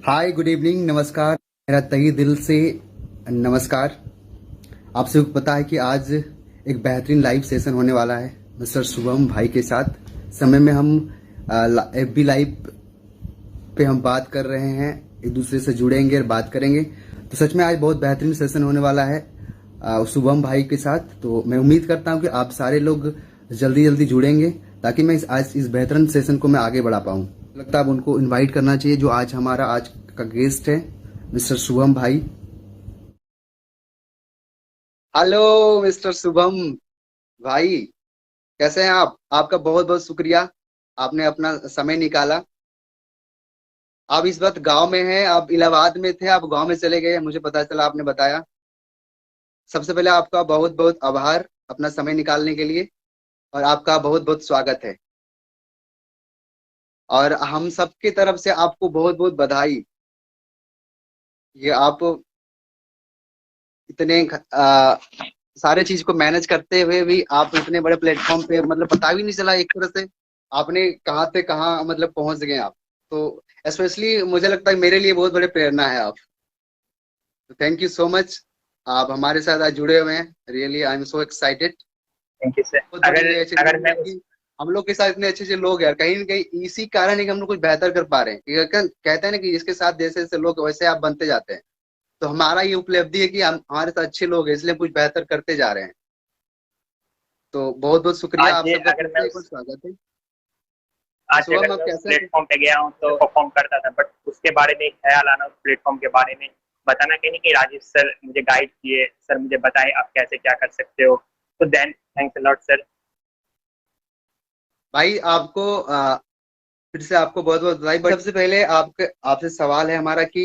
हाय, good evening, नमस्कार। मेरा तहे दिल से नमस्कार। आप सबको पता है कि आज एक बेहतरीन लाइव सेशन होने वाला है मिस्टर शुभम भाई के साथ। समय में हम FB लाइव पे हम बात कर रहे हैं, एक दूसरे से जुड़ेंगे और बात करेंगे। तो सच में आज बहुत बेहतरीन सेशन होने वाला है शुभम भाई के साथ। तो मैं उम्मीद करता हूं कि आप सारे लोग जल्दी जल्दी जुड़ेंगे ताकि मैं आज इस बेहतरीन सेशन को मैं आगे बढ़ा पाऊं। लगता है अब उनको इनवाइट करना चाहिए जो आज हमारा आज का गेस्ट है मिस्टर शुभम भाई। हेलो मिस्टर शुभम भाई, कैसे हैं आप? आपका बहुत बहुत शुक्रिया, आपने अपना समय निकाला। आप इस वक्त गांव में हैं, आप इलाहाबाद में थे, आप गांव में चले गए, मुझे पता चला, आपने बताया। सबसे पहले आपका बहुत बहुत आभार अपना समय निकालने के लिए, और आपका बहुत बहुत स्वागत है। और हम सबकी तरफ से आपको बहुत बहुत बधाई। ये आप इतने सारे चीज को मैनेज करते हुए भी आप इतने बड़े प्लेटफॉर्म पे, मतलब पता भी नहीं चला एक तरह से आपने कहाँ से कहाँ मतलब पहुंच गए आप। तो स्पेशली मुझे लगता है मेरे लिए बहुत बड़े प्रेरणा है आप। तो थैंक यू सो मच, आप हमारे साथ आज जुड़े हुए हैं। Really I am so excited. Thank you sir. बहुत बड़ी अगर अगर अचीवमेंट मैं है उस कि हम लोग के साथ इतने अच्छे अच्छे लोग हैं, और कहीं ना कहीं इसी कारण है कि हम लोग कुछ बेहतर कर पा रहे हैं। कहते हैं ना कि जिसके साथ जैसे जैसे लोग वैसे आप बनते जाते हैं। तो हमारा ये उपलब्धि है कि हम हमारे साथ अच्छे लोग हैं, इसलिए कुछ बेहतर करते जा रहे हैं। तो बहुत बहुत शुक्रिया, आज आप ये सबका फिर अगर मैं से एक बार उस स्वागत है। तो आज शुभम, अगर आप मैं उस कैसे हैं? प्लेटफॉर्म पे गया हूँ तो परफॉर्म करता था, बट उसके बारे में एक ख्याल आना, उस प्लेटफॉर्म के बारे में बताना कहीं नहीं कि राजेश सर मुझे गाइड किए, सर मुझे बताए आप कैसे क्या कर सकते हो। तो then thanks a lot sir. भाई आपको फिर से आपको बहुत बहुत बधाई। बट सबसे पहले आपके आपसे सवाल है हमारा कि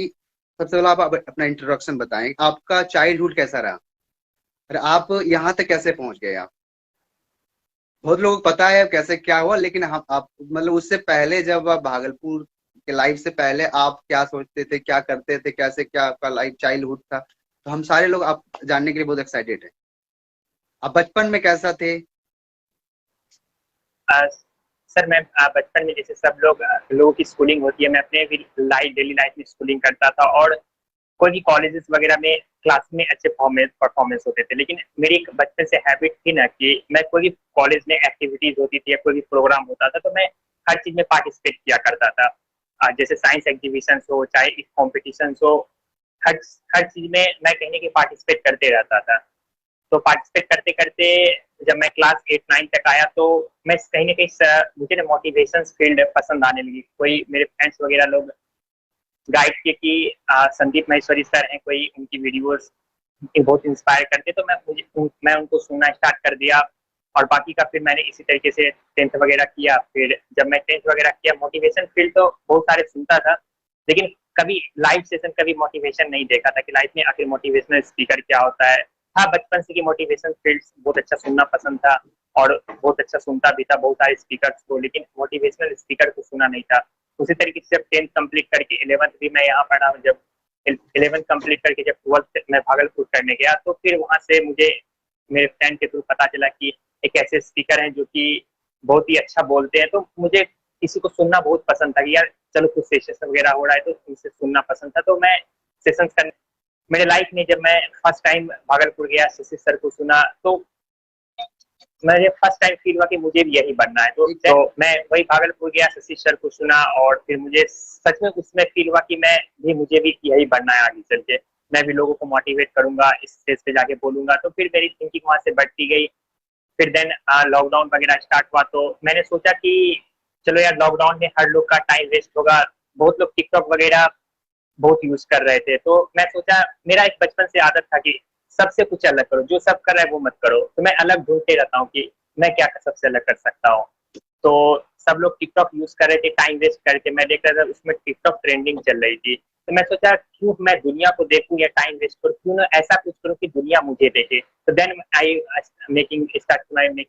सबसे पहले आप अपना इंट्रोडक्शन बताएं, आपका चाइल्डहुड कैसा रहा और आप यहाँ तक कैसे पहुंच गए आप? बहुत लोगों को पता है कैसे क्या हुआ, लेकिन हम आप मतलब उससे पहले जब आप भागलपुर के लाइफ से पहले आप क्या सोचते थे, क्या करते थे, कैसे क्या आपका लाइफ चाइल्डहुड था, तो हम सारे लोग आप जानने के लिए बहुत एक्साइटेड है। आप बचपन में कैसा थे? सर मैं बचपन में जैसे सब लोगों की स्कूलिंग होती है, मैं अपने भी डेली लाइफ में स्कूलिंग करता था, और कोई भी कॉलेजेस वगैरह में क्लास में अच्छे परफॉर्मेंस होते थे। लेकिन मेरी एक बचपन से हैबिट थी ना कि मैं कोई भी कॉलेज में एक्टिविटीज होती थी या कोई भी प्रोग्राम होता था तो मैं हर चीज में पार्टिसिपेट किया करता था। जैसे साइंस एग्जीबिशन हो चाहे कॉम्पिटिशन हो, हर हर चीज में मैं कहीं ना कहीं पार्टिसिपेट करते रहता था। तो पार्टिसिपेट करते करते जब मैं क्लास 8 9 तक आया तो मैं कहीं ना कहीं मुझे ना मोटिवेशन फील्ड पसंद आने लगी। कोई मेरे फ्रेंड्स वगैरह लोग गाइड किए कि संदीप महेश्वरी सर हैं कोई, उनकी वीडियोस बहुत इंस्पायर करते, तो मैं उनको सुनना स्टार्ट कर दिया। और बाकी का फिर मैंने इसी तरीके से 10th वगैरह किया। फिर जब मैं 10th वगैरह किया, मोटिवेशन फील्ड तो बहुत सारे सुनता था, लेकिन कभी लाइव सेशन कभी मोटिवेशन नहीं देखा था कि लाइफ में आखिर मोटिवेशनल स्पीकर क्या होता है। हाँ, बचपन से की मोटिवेशन फील्ड बहुत अच्छा सुनना पसंद था, और बहुत अच्छा सुनता भी था बहुत सारे स्पीकर्स को, लेकिन मोटिवेशनल स्पीकर को सुना नहीं था। उसी तरीके से जब 10th कंप्लीट करके 11th भी मैं यहाँ पढ़ा, जब 11th कंप्लीट करके जब 12th मैं भागलपुर करने गया तो फिर वहां से मुझे मेरे फ्रेंड के थ्रू पता चला कि एक ऐसे स्पीकर हैं जो कि बहुत ही अच्छा बोलते हैं। तो मुझे किसी को सुनना बहुत पसंद था कि यार चलो कुछ सेशन वगैरह हो रहा है तो उनसे सुनना पसंद था। तो मैं सेशन करने मेरे लाइफ में जब मैं फर्स्ट टाइम भागलपुर गया, शशि सर को सुना, तो मुझे फर्स्ट टाइम फील हुआ कि मुझे भी यही बनना है। तो मैं वही भागलपुर गया, शशि सर को सुना, और फिर मुझे सच में उसमें फील हुआ कि मुझे भी यही बनना है आगे चल के। मैं भी लोगों को मोटिवेट करूंगा, इस स्टेज पे जाके बोलूंगा। तो फिर मेरी थिंकिंग वहां से बढ़ती गई। फिर देन लॉकडाउन वगैरह स्टार्ट हुआ तो मैंने सोचा कि चलो यार, लॉकडाउन में हर लोग का टाइम वेस्ट होगा। बहुत लोग टिकटॉक वगैरह बहुत यूज कर रहे थे, तो मैं सोचा, मेरा एक बचपन से आदत था कि सबसे कुछ अलग करो, जो सब कर रहा है वो मत करो। तो मैं अलग ढूंढते रहता हूँ कि मैं क्या सबसे अलग कर सकता हूँ। तो सब लोग टिकटॉक यूज कर रहे थे टाइम वेस्ट करके, मैं देख रहा था उसमें टिकटॉक ट्रेंडिंग चल रही थी। तो मैं सोचा क्यों मैं दुनिया को देखूं या टाइम वेस्ट करूं, क्यों ना ऐसा कुछ करूं कि दुनिया मुझे देखे। तो then I making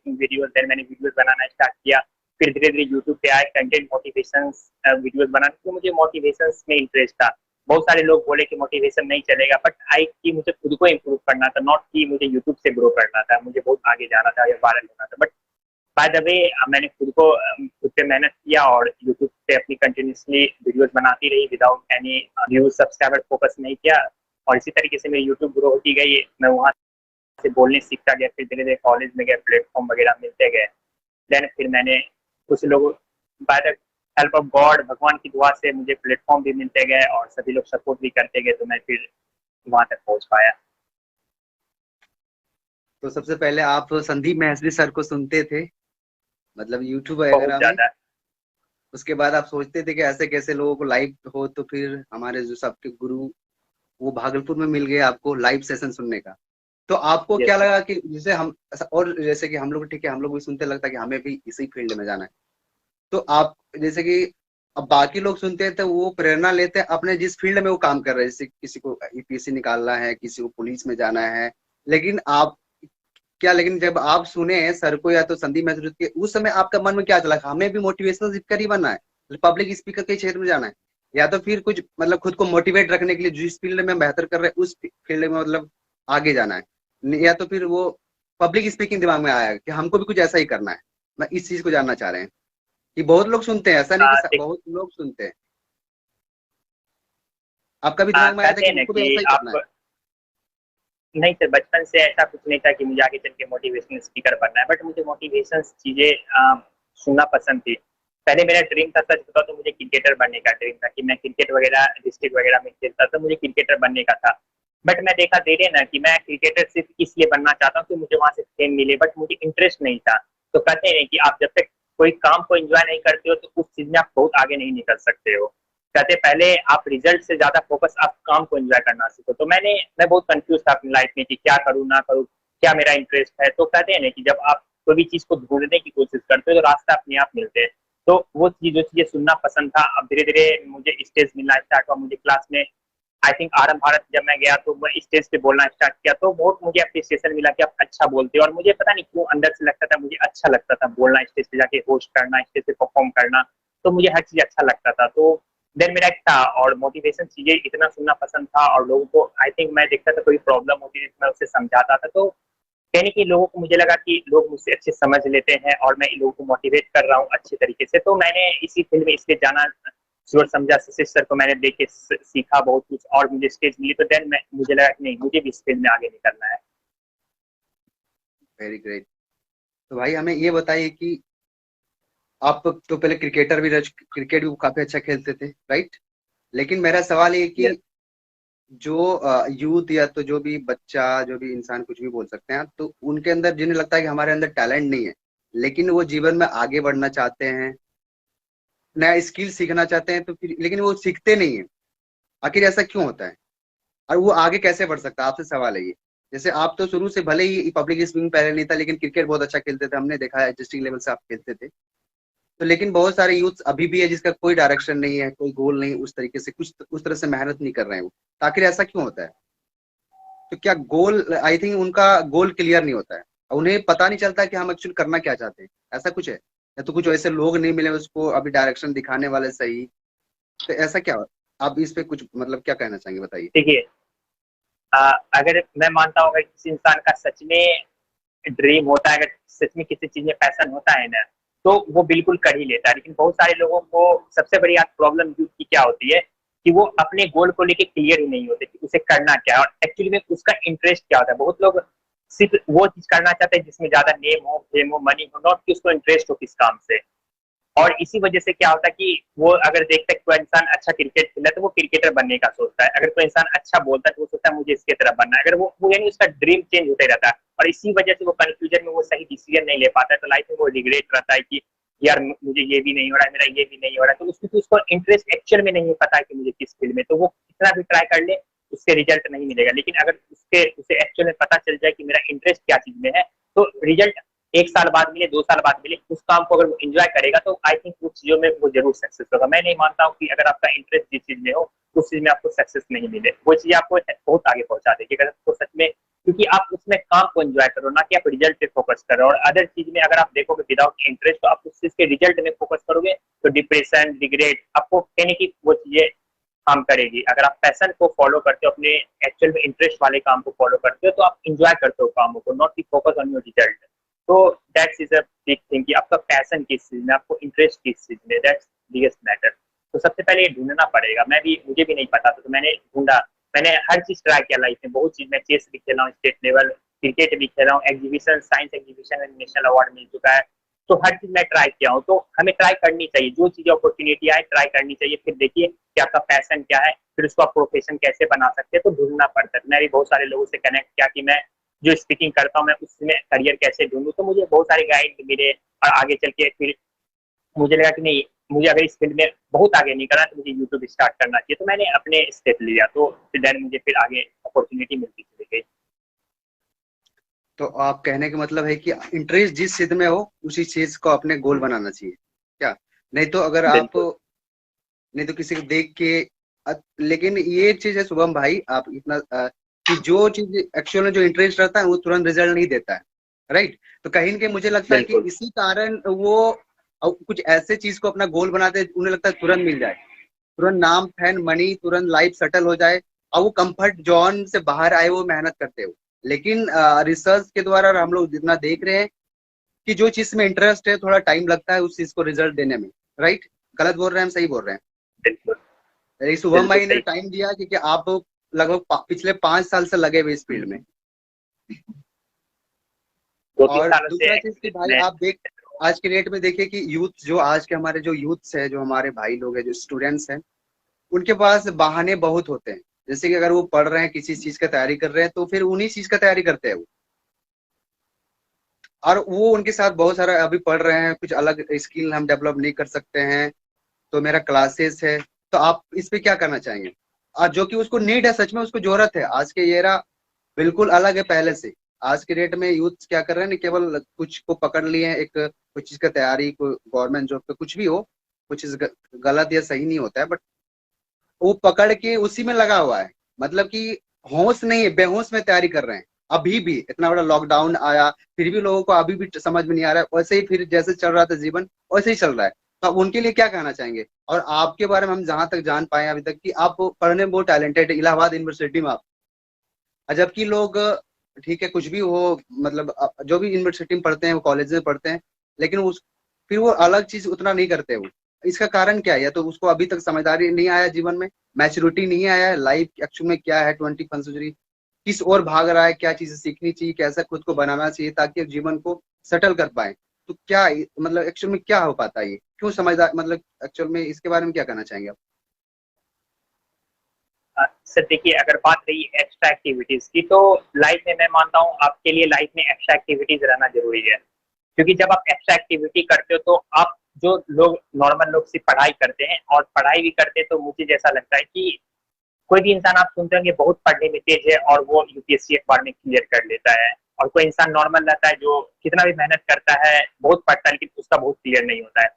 videos. Then मैंने वीडियोस बनाना स्टार्ट किया। फिर धीरे धीरे यूट्यूब पे आए कंटेंट मोटिवेशन वीडियोस बनाने, तो मुझे मोटिवेशन में इंटरेस्ट था। बहुत सारे लोग बोले कि मोटिवेशन नहीं चलेगा, बट आई कि मुझे खुद को इम्प्रूव करना था, नॉट कि मुझे यूट्यूब से ग्रो करना था, मुझे बहुत आगे जाना था या वायरल होना था। बट बाय द वे मैंने खुद पे मेहनत किया और यूट्यूब पे अपनी कंटिन्यूसली वीडियोस बनाती रही without any views subscriber, focus नहीं किया। और इसी तरीके से मेरी यूट्यूब ग्रो होती गई, मैं वहाँ से बोलने सीखता गया, फिर धीरे धीरे कॉलेज में गया, प्लेटफॉर्म वगैरह मिलते गए। देन फिर मैंने कुछ लोग, by the help of God, भगवान की दुआ से मुझे प्लेटफॉर्म भी मिलते गए और सभी लोग सपोर्ट भी करते गए, तो मैं फिर वहां तक पहुंच पाया। तो सबसे पहले आप संदीप महर्षि सर को सुनते थे, मतलब यूट्यूब बहुत वगैरह में। ज्यादा। उसके बाद आप सोचते थे कि ऐसे कैसे लोगों को लाइव हो, तो फिर हमारे जो सबके गुरु वो भागलपुर में मिल गए आपको लाइव सेशन सुनने का। तो आपको क्या यस सर। लगा कि जैसे हम, और जैसे कि हम लोग, ठीक है, हम लोग भी सुनते, लगता है कि हमें भी इसी फील्ड में जाना है। तो आप जैसे कि अब बाकी लोग सुनते हैं तो वो प्रेरणा लेते हैं अपने जिस फील्ड में वो काम कर रहे हैं, जैसे किसी को यूपीएससी निकालना है, किसी को पुलिस में जाना है। लेकिन आप क्या, लेकिन जब आप सुने सर को या तो संदीप महर्षि के, उस समय आपका मन में क्या चला, हमें भी मोटिवेशनल स्पीकर ही बनना है, पब्लिक स्पीकर के क्षेत्र में जाना है, या तो फिर कुछ मतलब खुद को मोटिवेट रखने के लिए जिस फील्ड में बेहतर कर रहे हैं उस फील्ड में मतलब आगे जाना है, या तो फिर वो पब्लिक स्पीकिंग दिमाग में आया कि हमको भी कुछ ऐसा ही करना है। मैं इस चीज को जानना चाह रहे हैं कि बहुत लोग सुनते हैं, ऐसा नहीं कि बहुत लोग सुनते हैं। आपका भी दिमाग में आया था कहते कि हैं ना हमको भी कि ऐसा ही करना है? आप, नहीं सर, बचपन से ऐसा कुछ नहीं था कि मुझे आगे चल के मोटिवेशनल स्पीकर बनना है, बट मुझे मोटिवेशन चीजें सुनना पसंद थी। पहले मेरा ड्रीम था, सच बताओ तो मुझे क्रिकेटर बनने का ड्रीम था कि मैं क्रिकेट वगैरह डिस्ट्रिक्ट वगैरह में खेलता था, मुझे क्रिकेटर बनने का था। बट मैं देखा दे रहे ना कि मैं क्रिकेटर सिर्फ इसलिए बनना चाहता हूँ कि मुझे वहां से फेम मिले, बट मुझे इंटरेस्ट नहीं था। तो कहते हैं कि आप जब तक कोई काम को एंजॉय नहीं करते हो तो उस चीज में आप बहुत आगे नहीं निकल सकते हो। कहते पहले आप रिजल्ट से ज्यादा फोकस आप काम को एंजॉय करना सीखो। तो मैं बहुत कंफ्यूज था अपनी लाइफ में कि क्या करूँ ना करूँ, क्या मेरा इंटरेस्ट है। तो कहते हैं ना कि जब आप कोई भी चीज को ढूंढने की कोशिश करते हो तो रास्ता अपने आप मिलते हैं। तो वो चीज, जो चीजें सुनना पसंद था, अब धीरे धीरे मुझे स्टेज मिलना स्टार्ट हुआ। मुझे क्लास में आई थिंक आरएम भारत जब मैं गया तो मैं स्टेज पे बोलना स्टार्ट किया, तो बहुत मुझे अप्रिसिएशन मिला कि आप अच्छा बोलते हो। और मुझे पता नहीं क्यों अंदर से लगता था, मुझे अच्छा लगता था बोलना, स्टेज पे जाके होस्ट करना, स्टेज पे परफॉर्म करना, तो मुझे हर चीज अच्छा लगता था। तो देन मेरा एक था, और मोटिवेशन चीजें इतना सुनना पसंद था। और लोगों को आई थिंक मैं देखता था कोई प्रॉब्लम होती थी तो मैं उसे समझाता था। तो कहने की लोगों को, मुझे लगा कि लोग मुझसे अच्छे समझ लेते हैं और मैं लोगों को मोटिवेट कर रहा हूँ अच्छे तरीके से। तो मैंने इसी फील्ड में इसलिए जाना श्योर समझा। सर को मैंने देख के सीखा बहुत कुछ और मुझे स्टेज मिली, तो देन मुझे लगा कि नहीं, मुझे भी इस फील्ड में आगे निकलना है। Very great. तो भाई हमें ये बताइए कि आप तो पहले क्रिकेटर भी क्रिकेट भी काफी अच्छा खेलते थे, राइट? लेकिन मेरा सवाल ये कि यस जो यूथ या तो जो भी बच्चा, जो भी इंसान, कुछ भी बोल सकते हैं आप, तो उनके अंदर जिन्हें लगता है कि हमारे अंदर टैलेंट नहीं है, लेकिन वो जीवन में आगे बढ़ना चाहते हैं, नया स्किल सीखना चाहते हैं, तो फिर लेकिन वो सीखते नहीं है, आखिर ऐसा क्यों होता है? और वो आगे कैसे बढ़ सकता है? आपसे सवाल है ये। जैसे आप तो शुरू से भले ही पब्लिक स्पीकिंग पहले नहीं था, लेकिन क्रिकेट बहुत अच्छा खेलते थे, हमने देखा है डिस्ट्रिक्ट लेवल से आप खेलते थे। तो लेकिन बहुत सारे यूथ अभी भी है जिसका कोई डायरेक्शन नहीं है, कोई गोल नहीं, उस तरीके से कुछ उस तरह से मेहनत नहीं कर रहे हैं वो। तो आखिर ऐसा क्यों होता है? तो क्या गोल, आई थिंक उनका गोल क्लियर नहीं होता है, उन्हें पता नहीं चलता कि हम एक्चुअली करना क्या चाहते हैं, ऐसा कुछ है? या तो कुछ ऐसे लोग नहीं मिले उसको अभी डायरेक्शन दिखाने वाले सही, तो ऐसा क्या? आप इस पे कुछ मतलब क्या कहना चाहेंगे, बताइए। देखिए, अगर मैं मानता हूँ अगर किसी इंसान का सच में ड्रीम होता है, अगर सच में किसी चीज में पैशन होता है ना, तो वो बिल्कुल कर ही लेता है। लेकिन बहुत सारे लोगों को सबसे बड़ी प्रॉब्लम यूथ की क्या होती है कि वो अपने गोल को लेके क्लियर ही नहीं होते कि उसे करना क्या है और एक्चुअली में उसका इंटरेस्ट क्या होता है। बहुत लोग सिर्फ वो चीज करना चाहते हैं जिसमें ज्यादा नेम हो, फेम हो, मनी हो, नॉट कि उसको इंटरेस्ट हो किस काम से। और इसी वजह से क्या होता है कि वो अगर देखता है कि कोई इंसान अच्छा क्रिकेट खेलता है तो वो क्रिकेटर बनने का सोचता है। अगर कोई इंसान अच्छा बोलता है तो वो सोचता है मुझे इसके तरफ बनना है। अगर वो यानी उसका ड्रीम चेंज होते रहता है और इसी वजह से वो कंफ्यूजन में वो सही डिसीजन नहीं ले पाता है। तो लाइफ में वो रिग्रेट रहता है कि यार मुझे ये भी नहीं हो रहा है, मेरा ये भी नहीं हो रहा है। तो उसको इंटरेस्ट एक्चुअल में नहीं पता है कि मुझे किस फील्ड में, तो वो कितना भी ट्राई कर ले उससे रिजल्ट नहीं मिलेगा। लेकिन अगर उसे एक्चुअल में पता चल जाए कि मेरा इंटरेस्ट क्या चीज में है, तो रिजल्ट 1 साल बाद मिले, 2 साल बाद मिले, उस काम को अगर वो एंजॉय करेगा तो आई थिंक उस चीजों में वो जरूर सक्सेस होगा। मैं नहीं मानता हूँ कि अगर आपका इंटरेस्ट जिस चीज में हो उस चीज में आपको सक्सेस नहीं मिले, वो चीज आपको बहुत आगे पहुंचा देगी अगर आपको सच में, क्योंकि आप उसमें काम को एंजॉय करो ना कि आप रिजल्ट पे फोकस करो। और अदर चीज में अगर आप देखोगे विदाउट इंटरेस्ट तो आप उस चीज के रिजल्ट में फोकस करोगे तो डिप्रेशन, रिग्रेट आपको कहने की वो चीजें काम करेगी। अगर आप पैशन को फॉलो करते हो, अपने एक्चुअल में इंटरेस्ट वाले काम को फॉलो करते हो, तो आप इंजॉय करते हो कामों को, नॉट की फोकस ऑन योर रिजल्ट। तो that's is a big thing कि आपका पैशन किस चीज में, आपको इंटरेस्ट किस चीज में, दैट्स बिगेस्ट मैटर। तो सबसे पहले ये ढूंढना पड़ेगा। मुझे भी नहीं पता था, तो मैंने ढूंढा। मैंने हर चीज ट्राई किया लाइफ में, बहुत चीज। मैं चेस भी खेला हूँ स्टेट लेवल, क्रिकेट भी खेला हूँ, एग्जीबिशन, साइंस एग्जीबिशन में नेशनल अवार्ड मिल चुका है। तो हर चीज मैं ट्राई किया हूँ। तो हमें ट्राई करनी चाहिए, जो चीज अपॉर्चुनिटी आए ट्राई करनी चाहिए। फिर देखिए कि आपका पैशन क्या है, फिर उसको आप प्रोफेशन कैसे बना सकते हैं, तो ढूंढना पड़ता है। मैं भी बहुत सारे लोगों से कनेक्ट किया कि मैं जो स्पीकिंग करता हूँ मैं उसमें करियर कैसे ढूंढूं। तो मुझे बहुत सारे गाइड मिले, और आगे चल के फिर मुझे लगा कि नहीं, मुझे अगर इस फील्ड में बहुत आगे नहीं करना तो मुझे यूट्यूब स्टार्ट करना चाहिए। तो मैंने अपने स्टेप लिया, तो फिर देन मुझे फिर आगे अपॉर्चुनिटी मिलती चली गई। तो आप कहने का मतलब है कि इंटरेस्ट जिस चीज में हो उसी चीज को अपने गोल बनाना चाहिए क्या? नहीं तो अगर आप, बिल्कुल नहीं तो किसी को देख के लेकिन ये चीज है शुभम भाई, आप इतना कि जो चीज एक्चुअल में जो इंटरेस्ट रहता है वो तुरंत रिजल्ट नहीं देता है, राइट? तो कहीं ना कहीं मुझे लगता है कि बिल्कुल इसी कारण वो कुछ ऐसे चीज को अपना गोल बनाते हैं, उन्हें लगता है तुरंत मिल जाए, तुरंत नाम फैन मनी, तुरंत लाइफ सेटल हो जाए, और वो कंफर्ट जोन से बाहर आए, वो मेहनत करते हो। लेकिन रिसर्च के द्वारा हम लोग जितना देख रहे हैं कि जो चीज में इंटरेस्ट है थोड़ा टाइम लगता है उस चीज को रिजल्ट देने में, राइट? गलत बोल रहे हैं हम, सही बोल रहे हैं? बिल्कुल यही शुभम बिल्कुल भाई ने सही। टाइम दिया क्योंकि आप लगभग पिछले 5 साल से लगे हुए इस फील्ड में। 2-3 और सालों से दूसरा चीज कि भाई मैं आप देख, आज के डेट में देखिए कि यूथ, जो आज के हमारे जो यूथ्स है, जो हमारे भाई लोग हैं, जो स्टूडेंट्स हैं, उनके पास बहाने बहुत होते हैं। जैसे कि अगर वो पढ़ रहे हैं, किसी चीज का तैयारी कर रहे हैं, तो फिर उन्हीं चीज का तैयारी करते हैं वो। और वो उनके साथ बहुत सारा, अभी पढ़ रहे हैं कुछ अलग स्किल हम डेवलप नहीं कर सकते हैं, तो मेरा क्लासेस है। तो आप इस पे क्या करना चाहेंगे? और जो कि उसको नीड है, सच में उसको जरूरत है, आज के ये बिल्कुल अलग है पहले से। आज के डेट में यूथ क्या कर रहे हैं ना, केवल कुछ को पकड़ लिए हैं, एक कुछ चीज का तैयारी, को गवर्नमेंट जॉब पे कुछ भी हो, कुछ चीज गलत या सही नहीं होता है, बट वो पकड़ के उसी में लगा हुआ है। मतलब कि होश नहीं है, बेहोश में तैयारी कर रहे हैं। अभी भी इतना बड़ा लॉकडाउन आया, फिर भी लोगों को अभी भी समझ में नहीं आ रहा है, वैसे ही फिर जैसे चल रहा था जीवन वैसे ही चल रहा है। तो आप उनके लिए क्या कहना चाहेंगे? और आपके बारे में हम जहां तक जान पाए अभी तक कि आप पढ़ने में बहुत टैलेंटेड है, इलाहाबाद यूनिवर्सिटी में आप, जबकि लोग, ठीक है कुछ भी हो, मतलब जो भी यूनिवर्सिटी में पढ़ते हैं, वो कॉलेज में पढ़ते हैं, लेकिन उस फिर वो अलग चीज उतना नहीं करते वो। इसका कारण क्या है? या तो उसको अभी तक समझदारी नहीं आया, जीवन में मैच्योरिटी नहीं आया है, लाइफ एक्चुअल में क्या है, 21st सेंचुरी किस ओर भाग रहा है, क्या चीजें सीखनी चाहिए, कैसा खुद को बनाना चाहिए ताकि जीवन को सेटल कर पाए। तो क्या मतलब एक्चुअल में क्या हो पाता है, ये क्यों समझदार, मतलब एक्चुअल में इसके बारे में क्या कहना चाहेंगे आप? सर देखिए, अगर बात रही एक्स्ट्रा एक्टिविटीज की, तो लाइफ में मैं मानता हूँ आपके लिए लाइफ में एक्स्ट्रा एक्टिविटीज रहना जरूरी है। क्योंकि जब आप एक्स्ट्रा एक्टिविटी करते हो तो आप, जो लोग नॉर्मल लोग सिर्फ पढ़ाई करते हैं और पढ़ाई भी करते हैं, तो मुझे जैसा लगता है कि कोई भी इंसान आप सुनते होंगे बहुत पढ़ने में तेज है और वो यूपीएससी एक बार में क्लियर कर लेता है, और कोई इंसान नॉर्मल रहता है जो कितना भी मेहनत करता है, बहुत पढ़ता है, लेकिन उसका बहुत क्लियर नहीं होता है।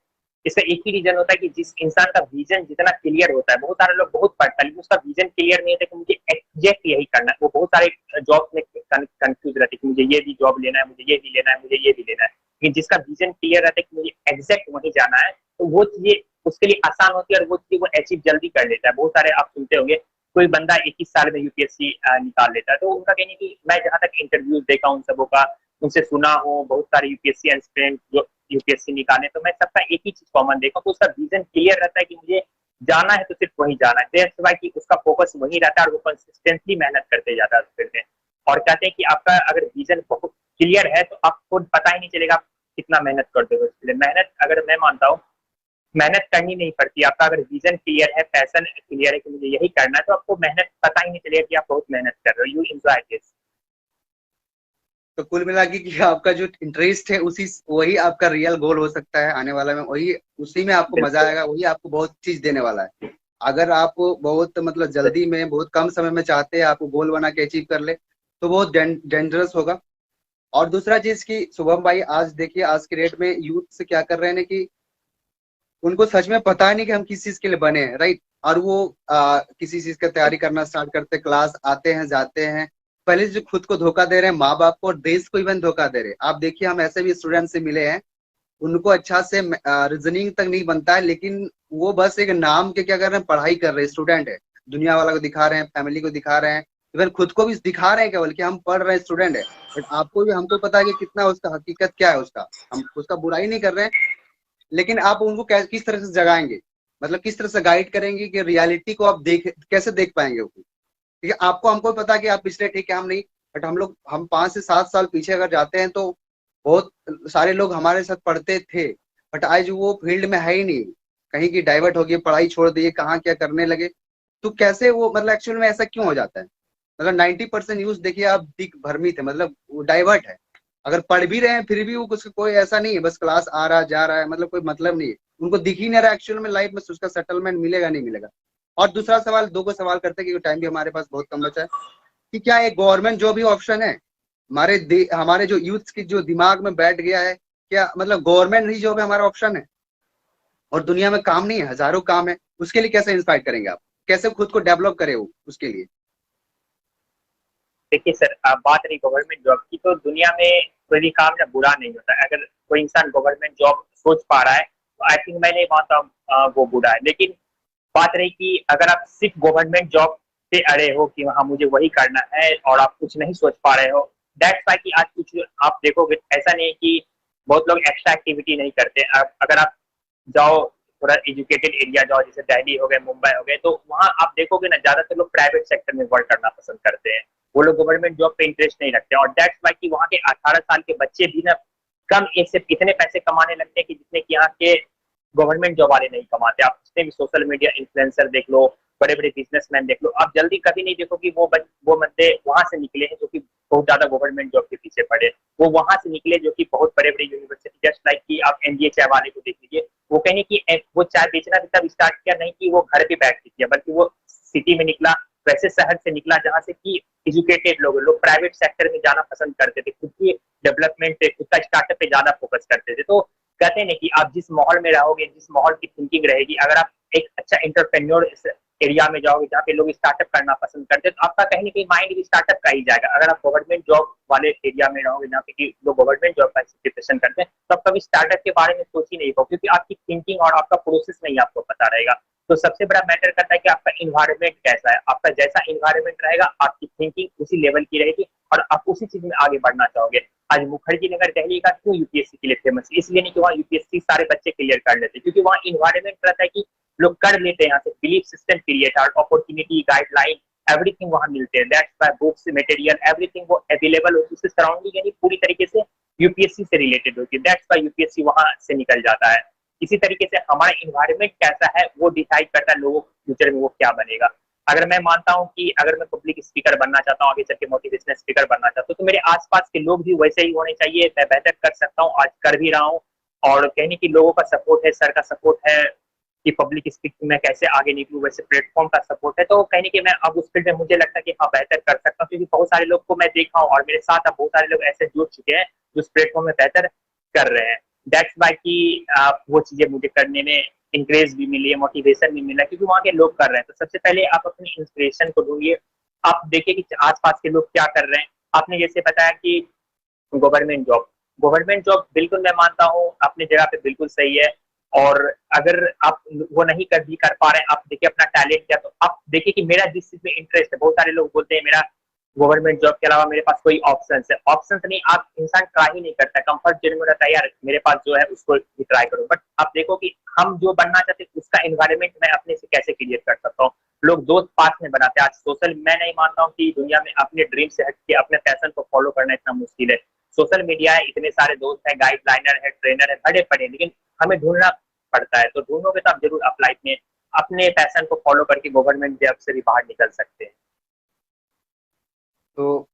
इसका एक ही रीजन होता है कि जिस इंसान का विजन जितना क्लियर होता है, बहुत सारे लोग बहुत पढ़ता है लेकिन उसका विजन क्लियर नहीं होता कि मुझे एग्जैक्ट यही करना है। वो बहुत सारे जॉब में कंफ्यूज रहते हैं कि मुझे ये भी जॉब लेना है, मुझे ये भी लेना है, मुझे ये भी लेना है। लेकिन जिसका विजन क्लियर रहता है कि मुझे एग्जैक्ट वही जाना है, तो वो चीजें उसके लिए आसान होती है और वो चीजें वो अचीव जल्दी कर लेता है। बहुत सारे आप सुनते होंगे कोई बंदा 21 साल में यूपीएससी निकाल लेता है। तो उनका कहने की, मैं जहां तक इंटरव्यूज देखा उन सबों का, उनसे सुना हूँ, बहुत सारे यूपीएससी एस्पिरेंट जो यूपीएससी निकाले, तो मैं सबका एक ही चीज कॉमन देखा, तो उसका विजन क्लियर रहता है कि मुझे जाना है तो सिर्फ वही जाना है। दैट्स व्हाई कि उसका फोकस वही रहता है और वो कंसिस्टेंटली मेहनत करते जाता है उस फील्ड में। और कहते हैं कि आपका अगर विजन बहुत क्लियर है तो आपको पता ही नहीं चलेगा आप कितना मेहनत करते हो उसके लिए। मेहनत, अगर मैं मानता हूँ मेहनत करनी नहीं पड़ती। आपका अगर विजन क्लियर है, पैशन क्लियर है कि मुझे यही करना है, तो आपको मेहनत पता ही नहीं चलेगा कि आप बहुत मेहनत कर रहे हो। You enjoy this. तो कुल मिला के कि आपका जो इंटरेस्ट है उसी, वही आपका रियल गोल हो सकता है आने वाला में, वही उसी में आपको मजा बिल्कुल आएगा, वही आपको बहुत चीज देने वाला है। अगर आप बहुत मतलब जल्दी में, बहुत कम समय में चाहते हैं आपको गोल बना के अचीव कर ले, तो बहुत डेंजरस होगा। और दूसरा चीज कि शुभम भाई, आज देखिए आज के डेट में यूथ से क्या कर रहे हैं ना कि उनको सच में पता है नहीं कि हम किस चीज के लिए बने हैं, राइट? और वो किसी चीज का तैयारी करना स्टार्ट करते, क्लास आते हैं जाते हैं, पहले जो खुद को धोखा दे रहे हैं, माँ बाप को और देश को इवन धोखा दे रहे हैं। आप देखिए, हम ऐसे भी स्टूडेंट से मिले हैं, उनको अच्छा से रीजनिंग तक नहीं बनता है, लेकिन वो बस एक नाम के क्या कर रहे हैं, पढ़ाई कर रहे हैं, स्टूडेंट है, दुनिया वाला को दिखा रहे हैं, फैमिली को दिखा रहे हैं, इवन खुद को भी दिखा रहे हैं केवल कि हम पढ़ रहे हैं, स्टूडेंट है। बट आपको भी, हमको पता है कि कितना उसका हकीकत क्या है उसका, हम उसका बुराई नहीं कर रहे हैं, लेकिन आप उनको किस तरह से जगाएंगे, मतलब किस तरह से गाइड करेंगे कि रियलिटी को आप कैसे देख पाएंगे वो। ठीक है, आपको हमको पता कि आप पिछले, ठीक है हम नहीं, बट हम 5 से 7 साल पीछे अगर जाते हैं तो बहुत सारे लोग हमारे साथ पढ़ते थे, बट आज वो फील्ड में है ही नहीं, कहीं की डाइवर्ट हो गई, पढ़ाई छोड़ दी, कहाँ क्या करने लगे। तो कैसे वो, मतलब एक्चुअल में ऐसा क्यों हो जाता है? मतलब 90% यूज देखिए आप, दिक भ्रमित है, मतलब वो डाइवर्ट है। अगर पढ़ भी रहे हैं फिर भी वो कुछ, कोई ऐसा नहीं है, बस क्लास आ रहा जा रहा है, मतलब कोई मतलब नहीं है, उनको दिख ही नहीं रहा एक्चुअल में लाइफ में उसका सेटलमेंट मिलेगा नहीं मिलेगा। और दूसरा सवाल, दो को सवाल करते हैं, क्योंकि टाइम भी हमारे पास बहुत कम बचा है, कि क्या एक गवर्नमेंट जॉब ही ऑप्शन है? हमारे जो यूथ की जो दिमाग में बैठ गया है, क्या मतलब गवर्नमेंट ही जॉब है हमारा ऑप्शन है? और दुनिया में काम नहीं है, हजारों काम है, उसके लिए कैसे इंस्पायर करेंगे आप? कैसे खुद को डेवलप करे वो उसके लिए? देखिए सर, आप बात रही गवर्नमेंट जॉब की, तो दुनिया में कोई भी काम ना बुरा नहीं होता। अगर कोई इंसान गवर्नमेंट जॉब सोच पा रहा है तो आई थिंक, मैं नहीं मानता वो बुरा है। लेकिन बात रही कि अगर आप सिर्फ गवर्नमेंट जॉब से अड़े हो कि हाँ मुझे वही करना है और आप कुछ नहीं सोच पा रहे हो, दैट्स वाई कि आज कुछ आप देखोगे, ऐसा नहीं है कि बहुत लोग एक्स्ट्रा एक्टिविटी नहीं करते। अगर आप जाओ थोड़ा एजुकेटेड एरिया जाओ, जैसे दिल्ली हो गए, मुंबई हो गए, तो वहाँ आप देखोगे ना ज्यादातर लोग प्राइवेट सेक्टर में वर्क करना पसंद करते हैं। वो लोग गवर्नमेंट जॉब पे इंटरेस्ट नहीं रखते, और दैट्स वाई कि वहाँ के 18 साल के बच्चे भी ना कम एज से इतने पैसे कमाने लगते हैं कि जितने कि यहाँ के गवर्नमेंट जॉब वाले नहीं कमाते। आप जितने भी सोशल मीडिया इन्फ्लुएंसर देख लो, बड़े बड़े बिजनेसमैन देख लो, आप जल्दी कभी नहीं देखो कि वो बंदे वहां से निकले हैं जो कि बहुत ज्यादा गवर्नमेंट जॉब के पीछे पड़े। वो वहां से निकले जो कि बहुत बड़े बड़े यूनिवर्सिटी, जस्ट लाइक कि आप एनडीए चाय वाले को देख लीजिए। वो कहें कि वो चाय बेचना भी तब स्टार्ट किया नहीं कि वो घर पे बैठ के किया, बल्कि वो सिटी में निकला, वैसे शहर से निकला जहां से कि एजुकेटेड लोग प्राइवेट सेक्टर में जाना पसंद करते थे, खुद की डेवलपमेंट पे, खुद का स्टार्टअप पे ज्यादा फोकस करते थे। तो कहते हैं ना कि आप जिस माहौल में रहोगे, जिस माहौल की थिंकिंग रहेगी, अगर आप एक अच्छा इंटरप्रेन्योर एरिया में जाओगे जहाँ पे लोग स्टार्टअप करना पसंद करते हैं, तो आपका कहीं ना कहीं माइंड भी स्टार्टअप का ही जाएगा। अगर आप गवर्नमेंट जॉब वाले एरिया में रहोगे जहाँ पे लोग गवर्नमेंट जॉब का प्रिपरेशन करते हैं, तो आप कभी स्टार्टअप के बारे में सोच ही नहीं पाओगे, क्योंकि आपकी थिंकिंग और आपका प्रोसेस नहीं आपको पता रहेगा। तो सबसे बड़ा मैटर करता है कि आपका इन्वायरमेंट कैसा है। आपका जैसा इन्वायरमेंट रहेगा, आपकी थिंकिंग उसी लेवल की रहेगी और आप उसी चीज में आगे बढ़ना चाहोगे। आज मुखर्जी नगर दिल्ली का क्यों यूपीएससी के लिए फेमस है? इसलिए नहीं कि वहाँ यूपीएससी सारे बच्चे क्लियर कर लेते, क्योंकि वहाँ इन्वायरमेंट रहता है कि लोग कर लेते हैं, यहाँ से belief system create, opportunity, guideline, everything वहाँ मिलते हैं। That's why books, material, everything वो अवेलेबल होती है, उससे सराउंडिंग यानी पूरी तरीके से यूपीएससी से रिलेटेड होती है। दैट्स व्हाई यूपीएससी वहाँ से निकल जाता है। इसी तरीके से हमारा इन्वायरमेंट कैसा है वो डिसाइड करता है लोगों फ्यूचर में वो क्या बनेगा। अगर मैं मानता हूँ कि अगर मैं पब्लिक स्पीकर बनना चाहता हूँ, आगे चल के मोटिवेशनल स्पीकर बनना चाहता हूँ, तो मेरे आसपास के लोग भी वैसे ही होने चाहिए। मैं बेहतर कर सकता हूँ, आज कर भी रहा हूँ, और कहने की लोगों का सपोर्ट है, सर का सपोर्ट है कि पब्लिक स्पीकिंग में कैसे आगे निकलूँ, वैसे प्लेटफॉर्म का सपोर्ट है। तो कहने की मैं अब उस फील्ड में मुझे लगता है कि हाँ बेहतर कर सकता हूँ, क्योंकि बहुत सारे लोग को मैं देखा हूँ और मेरे साथ अब बहुत सारे लोग ऐसे जुड़ चुके हैं जो उस प्लेटफॉर्म में बेहतर कर रहे हैं। दैट्स वाई कि वो चीजें मुझे करने में इंकरेज भी मिली है, मोटिवेशन भी मिला, क्योंकि वहाँ के लोग कर रहे हैं। तो सबसे पहले आप अपनी इंस्पिरेशन को ढूंढिए, आप देखिए कि आसपास के लोग क्या कर रहे हैं। आपने जैसे बताया कि गवर्नमेंट जॉब बिल्कुल मैं मानता हूँ अपनी जगह पे बिल्कुल सही है। और अगर आप वो नहीं कर पा रहे हैं, आप देखिए अपना टैलेंट क्या, तो आप देखिए कि मेरा जिस चीज में इंटरेस्ट है। बहुत सारे लोग बोलते हैं मेरा गवर्नमेंट जॉब के अलावा मेरे पास कोई ऑप्शन है। ऑप्शन नहीं, आप इंसान ट्राई ही नहीं करता, कंफर्ट जोन में रहता है, यार मेरे पास जो है उसको भी ट्राई करो। बट आप देखो कि हम जो बनना चाहते हैं उसका इन्वायरमेंट मैं अपने से कैसे क्रिएट कर सकता हूँ। लोग दोस्त पास में बनाते हैं। आज सोशल, मैं नहीं मानता हूँ कि दुनिया में अपने ड्रीम से हट के अपने पैशन को फॉलो करना इतना मुश्किल है। सोशल मीडिया है, इतने सारे दोस्त हैं, गाइडलाइनर है, ट्रेनर है, बड़े पड़े, लेकिन हमें ढूंढना पड़ता है। तो ढूंढोगे तो आप जरूर आप लाइफ में अपने पैशन को फॉलो करके गवर्नमेंट जॉब से भी बाहर निकल सकते हैं। तो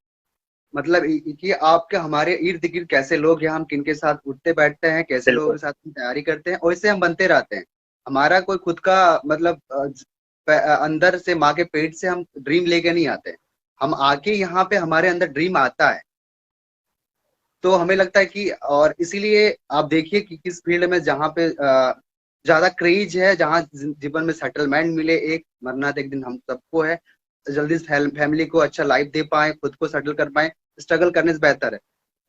मतलब कि आपके हमारे इर्द गिर्द कैसे लोग हैं, हम किनके साथ उठते बैठते हैं, कैसे लोगों बिल्कुल। के साथ हम तैयारी करते हैं, और इससे हम बनते रहते हैं। हमारा कोई खुद का मतलब अंदर से माँ के पेट से हम ड्रीम लेके नहीं आते हैं। हम आके यहाँ पे हमारे अंदर ड्रीम आता है। तो हमें लगता है कि, और इसीलिए आप देखिए कि किस फील्ड में जहाँ पे ज्यादा क्रेज है, जहाँ जीवन में सेटलमेंट मिले, एक मरना तो एक दिन हम सबको है, जल्दी से फैमिली को अच्छा लाइफ दे पाए, खुद को सेटल कर पाए, स्ट्रगल करने से बेहतर है।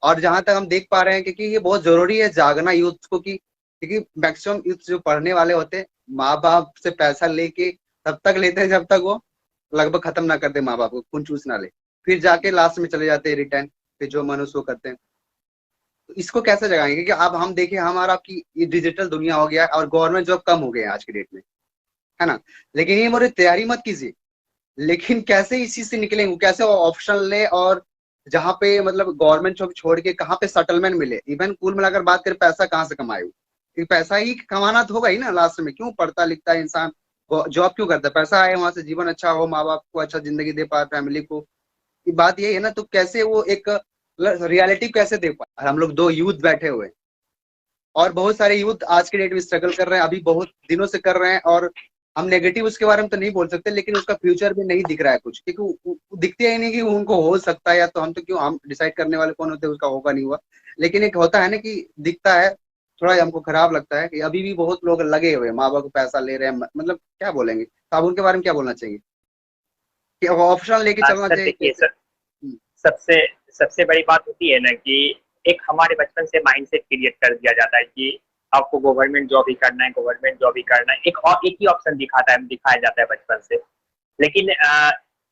और जहां तक हम देख पा रहे हैं कि ये बहुत जरूरी है जागना यूथ को, कि क्योंकि मैक्सिमम यूथ जो पढ़ने वाले होते हैं, माँ बाप से पैसा लेके तब तक लेते हैं जब तक वो लगभग खत्म ना कर दे, माँ बाप को खून चूस ना ले, फिर जाके लास्ट में चले जाते हैं रिटर्न, फिर जो मनुष्य वो करते हैं। तो इसको कैसे जगाएंगे? क्योंकि अब हम देखें, हमारा आपकी ये डिजिटल दुनिया हो गया और गवर्नमेंट जॉब कम हो गए हैं आज की डेट में, है ना? लेकिन ये मोरे तैयारी मत कीजिए, लेकिन कैसे इसी से निकलेंगे, कैसे ऑप्शन ले, और जहाँ पे मतलब गवर्नमेंट जॉब छोड़ के कहाँ पे सेटलमेंट मिले। इवन कुल मिलाकर बात करें, पैसा कहाँ से कमाए? क्योंकि पैसा ही कमाना तो होगा ही ना लास्ट में। क्यों पढ़ता लिखता है इंसान, जॉब क्यों करता है? पैसा आए वहां से, जीवन अच्छा हो, माँ बाप को अच्छा जिंदगी दे पाए, फैमिली को। ये बात यही है ना। तो कैसे वो एक रियलिटी कैसे दे पाए? हम लोग दो यूथ बैठे हुए हैं, और बहुत सारे यूथ आज के डेट में स्ट्रगल कर रहे हैं, अभी बहुत दिनों से कर रहे हैं। और हम नेगेटिव उसके बारे में तो नहीं बोल सकते, लेकिन उसका फ्यूचर भी नहीं दिख रहा है कुछ, क्योंकि दिखते ही नहीं कि उनको हो सकता है। या तो हम तो क्यों, हम डिसाइड करने वाले कौन होते हैं उसका होगा नहीं हुआ। लेकिन एक होता है ना कि दिखता है, थोड़ा हमको खराब लगता है कि अभी भी बहुत लोग लगे हुए हैं, माँ बाप को पैसा ले रहे हैं। मतलब क्या बोलेंगे, तो आप उनके बारे में क्या बोलना चाहिए कि ऑप्शन लेके चलना सर चाहिए देखिए कैसे? सर, सबसे सबसे बड़ी बात होती है ना कि एक हमारे बचपन से माइंडसेट क्रिएट कर दिया जाता है कि आपको गवर्नमेंट जॉब ही करना है, गवर्नमेंट जॉब ही करना है। एक ही ऑप्शन दिखाया जाता है बचपन से। लेकिन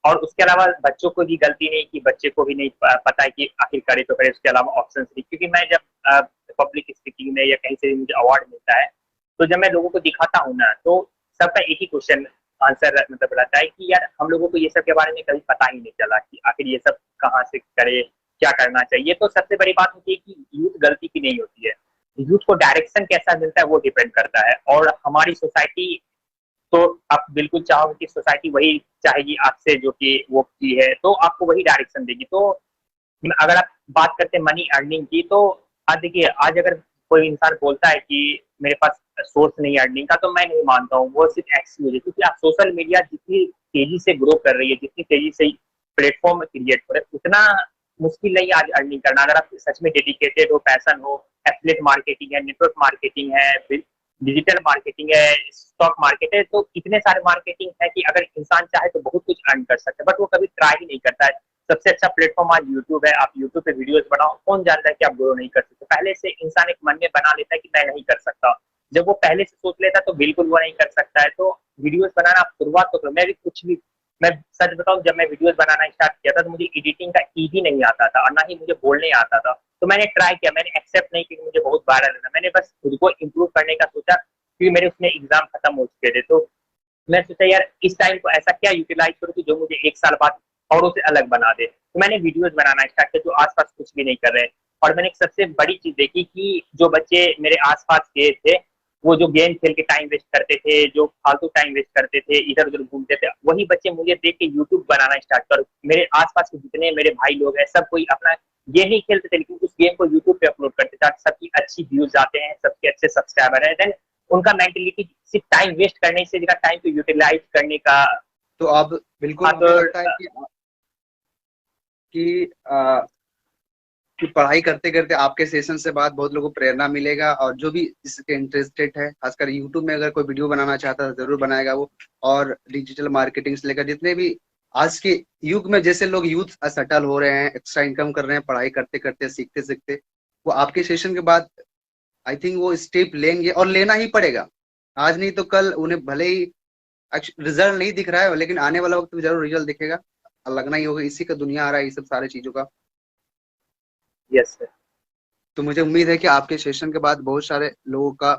और उसके अलावा बच्चों को भी गलती नहीं, कि बच्चे को भी नहीं पता है कि आखिर करे तो करे, उसके अलावा ऑप्शन नहीं। क्योंकि मैं जब पब्लिक स्पीकिंग में या कहीं से भी मुझे अवार्ड मिलता है, तो जब मैं लोगों को दिखाता हूँ ना, तो सबका एक ही क्वेश्चन आंसर मतलब रहता है कि यार हम लोगों को ये सब के बारे में कभी पता ही नहीं चला कि आखिर ये सब कहाँ से करे, क्या करना चाहिए। तो सबसे बड़ी बात होती है कि यूथ गलती की नहीं होती है, यूथ को डायरेक्शन कैसा मिलता है वो डिपेंड करता है। और हमारी सोसाइटी, तो आप बिल्कुल चाहोगे कि सोसाइटी वही चाहेगी आपसे जो कि वो की है, तो आपको वही डायरेक्शन देगी। तो अगर आप बात करते हैं मनी अर्निंग की, तो आज देखिए, आज अगर कोई इंसान बोलता है कि मेरे पास सोर्स नहीं है अर्निंग का, तो मैं नहीं मानता हूँ, वो सिर्फ एक्सक्यूज है। क्योंकि आप सोशल मीडिया जितनी तेजी से ग्रो कर रही है, जितनी तेजी से प्लेटफॉर्म क्रिएट हो रहे हैं, उतना मुश्किल नहीं आज अर्निंग करना। अगर आप सच में डेडिकेटेड हो, पैशन हो, एफिलिएट मार्केटिंग है, नेटवर्क मार्केटिंग है, डिजिटल मार्केटिंग है, स्टॉक मार्केट है, तो इतने सारे मार्केटिंग है कि अगर इंसान चाहे तो बहुत कुछ अर्न कर सकता है, बट वो कभी ट्राई ही नहीं करता है। सबसे अच्छा प्लेटफॉर्म आज यूट्यूब है, आप यूट्यूब पे वीडियोस बनाओ, कौन जानता है कि आप ग्रो नहीं कर सकते। पहले से इंसान एक मन में बना लेता है कि मैं नहीं कर सकता, जब वो पहले से सोच लेता है तो बिल्कुल वो नहीं कर सकता है। तो वीडियोस बनाना आप शुरुआत तो करो। मैं भी कुछ भी, मैं सच बताऊं, जब मैं वीडियोस बनाना स्टार्ट किया था तो मुझे एडिटिंग का ई भी नहीं आता था, और ना ही मुझे बोलने आता था। तो मैंने ट्राई किया, मैंने एक्सेप्ट नहीं किया कि मुझे बहुत वायरल है, मैंने बस खुद को इम्प्रूव करने का सोचा, क्योंकि मेरे उसमें एग्जाम खत्म हो चुके थे। तो मैं सोचा यार इस टाइम को ऐसा क्या यूटिलाइज करूँ कि जो मुझे 1 साल बाद औरों से अलग बना दे। तो मैंने वीडियोस बनाना स्टार्ट किया जो आसपास कुछ भी नहीं कर रहे। और मैंने एक सबसे बड़ी चीज देखी कि जो बच्चे मेरे आसपास के थे, वो जो गेम खेल के टाइम वेस्ट करते थे, जो फालतू टाइम वेस्ट करते थे, इधर उधर घूमते थे, वही बच्चे मुझे देख के यूट्यूब बनाना स्टार्ट कर। मेरे आसपास के जितने मेरे भाई लोग हैं, सब कोई अपना गेम ही खेलते थे, लेकिन उस गेम को यूट्यूब पे अपलोड करते थे। सबकी अच्छी व्यूज आते हैं, सबके अच्छे सब्सक्राइबर है, देन उनका मेंटेलिटी सिर्फ टाइम वेस्ट करने से जगह टाइम को यूटिलाइज करने का। तो अब बिल्कुल हाँ मुझे तो लगता है कि कि पढ़ाई करते करते आपके सेशन से बाद बहुत लोगों को प्रेरणा मिलेगा, और जो भी इसके इंटरेस्टेड है, खासकर यूट्यूब में अगर कोई वीडियो बनाना चाहता है जरूर बनाएगा वो। और डिजिटल मार्केटिंग से लेकर जितने भी आज के युग में जैसे लोग यूथ सेटल हो रहे हैं, एक्स्ट्रा इनकम कर रहे हैं पढ़ाई करते करते, सीखते सीखते, वो आपके सेशन के बाद आई थिंक वो स्टेप लेंगे, और लेना ही पड़ेगा। आज नहीं तो कल उन्हें भले ही रिजल्ट नहीं दिख रहा है, लेकिन आने वाला वक्त में जरूर रिजल्ट दिखेगा, लगना ही होगा। इसी का दुनिया आ रहा है, ये सब सारी चीजों का। Yes sir. तो मुझे उम्मीद है कि आपके सेशन के बाद बहुत सारे लोगों का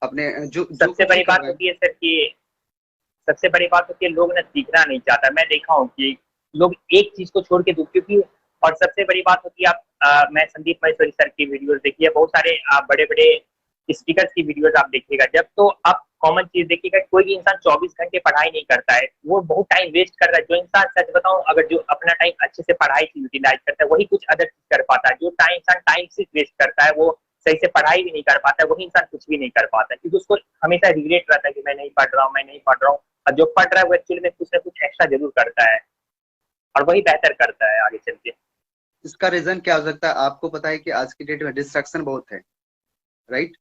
अपने जो जो सबसे कुछ भी बड़ी कर बात रहे हैं। होती है सर कि सबसे बड़ी बात होती है लोग ना सीखना नहीं चाहता। मैं देखा हूँ कि लोग एक चीज को छोड़ के दूसरी की। और सबसे बड़ी बात होती है, आप मैं संदीप महेश्वरी सर की वीडियोस देखिए, बहुत सारे आप बड़े बड़े स्पीकर्स की वीडियोस आप देखिएगा, जब तो आप कॉमन चीज देखिएगा, कोई भी इंसान 24 घंटे पढ़ाई नहीं करता है, वो बहुत टाइम वेस्ट कर रहा है। जो इंसान, सच बताऊं, अगर जो अपना टाइम अच्छे से पढ़ाई से यूटिलाइज करता है, वही कुछ अदर चीज कर पाता है। जो टाइम इंसान टाइम सिर्फ वेस्ट करता है, वो सही से पढ़ाई भी नहीं कर पाता है, वही इंसान कुछ भी नहीं कर पाता है, क्योंकि उसको हमेशा रिग्रेट रहता है कि मैं नहीं पढ़ रहा हूँ, मैं नहीं पढ़ रहा हूँ। और जो पढ़ रहा है वो एक्चुअली में कुछ ना कुछ एक्स्ट्रा जरूर करता है, और वही बेहतर करता है आगे चल के। इसका रीजन क्या हो सकता है? आपको पता है कि आज की डेट में डिस्ट्रैक्शन बहुत है, राइट?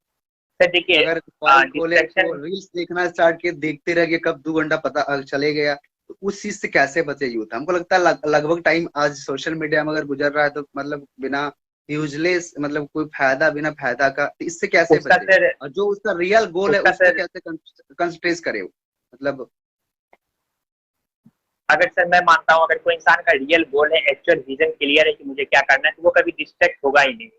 सर कि देखिए, अगर मोबाइल खोले तो डिस्ट्रैक्शन, रील्स देखना स्टार्ट किए, देखते रह गए, कब 2 घंटा पता चले गया। तो उस चीज से कैसे बचे यूथ? हमको लगता है लगभग टाइम आज सोशल मीडिया में अगर गुजर रहा है तो मतलब बिना यूजलेस, मतलब कोई फायदा, बिना फायदा का, तो इससे कैसे उसका बचे? सर और जो उसका रियल गोल है उसका उस पर सर कैसे कंसंट्रेट करे वो? मतलब अगर सर मैं मानता हूँ, अगर कोई इंसान का रियल गोल है, एक्चुअल विजन क्लियर है कि मुझे क्या करना है, तो वो कभी डिस्ट्रैक्ट होगा ही नहीं।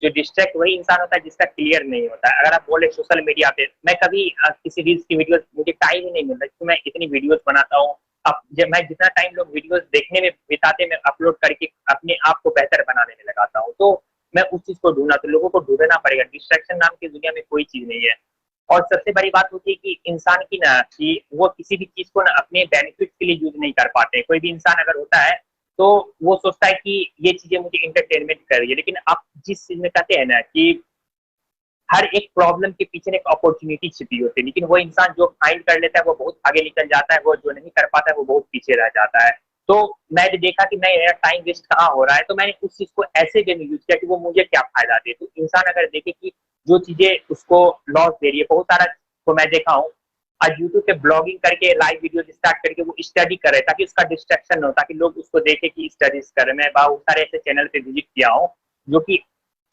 जो डिस्ट्रैक्ट वही इंसान होता है जिसका क्लियर नहीं होता है। अगर आप बोले सोशल मीडिया पे, मैं कभी किसी रील्स की वीडियो, मुझे टाइम ही नहीं मिलता क्योंकि मैं इतनी वीडियोस बनाता हूँ। अब जब मैं जितना टाइम लोग वीडियोस देखने में बिताते, मैं अपलोड करके अपने आप को बेहतर बनाने में लगाता हूँ। तो मैं उस चीज को ढूंढना, तो लोगों को ढूंढना पड़ेगा। डिस्ट्रैक्शन नाम की दुनिया में कोई चीज नहीं है। और सबसे बड़ी बात होती है कि इंसान की ना, कि वो किसी भी चीज को ना अपने बेनिफिट के लिए यूज नहीं कर पाते। कोई भी इंसान अगर होता है तो वो सोचता है कि ये चीजें मुझे इंटरटेनमेंट कर रही है, लेकिन आप जिस चीज में कहते हैं ना कि हर एक प्रॉब्लम के पीछे एक अपॉर्चुनिटी छिपी होती है, लेकिन वो इंसान जो फाइंड कर लेता है वो बहुत आगे निकल जाता है, वो जो नहीं कर पाता है वो बहुत पीछे रह जाता है। तो मैंने देखा कि मैं टाइम वेस्ट कहाँ हो रहा है, तो मैंने उस चीज को ऐसे वे में यूज किया कि वो मुझे क्या फायदा दे। तो इंसान अगर देखे कि जो चीजें उसको लॉस दे रही है, बहुत सारा तो मैं देखा हूँ आज यूट्यूब पे ब्लॉगिंग करके लाइव वीडियो स्टार्ट करके वो स्टडी कर रहे हैं ताकि उसका डिस्ट्रैक्शन न हो, ताकि लोग उसको देखे कि स्टडीज कर रहे हैं। मैं बहुत सारे ऐसे चैनल पे विजिट किया हूँ जो कि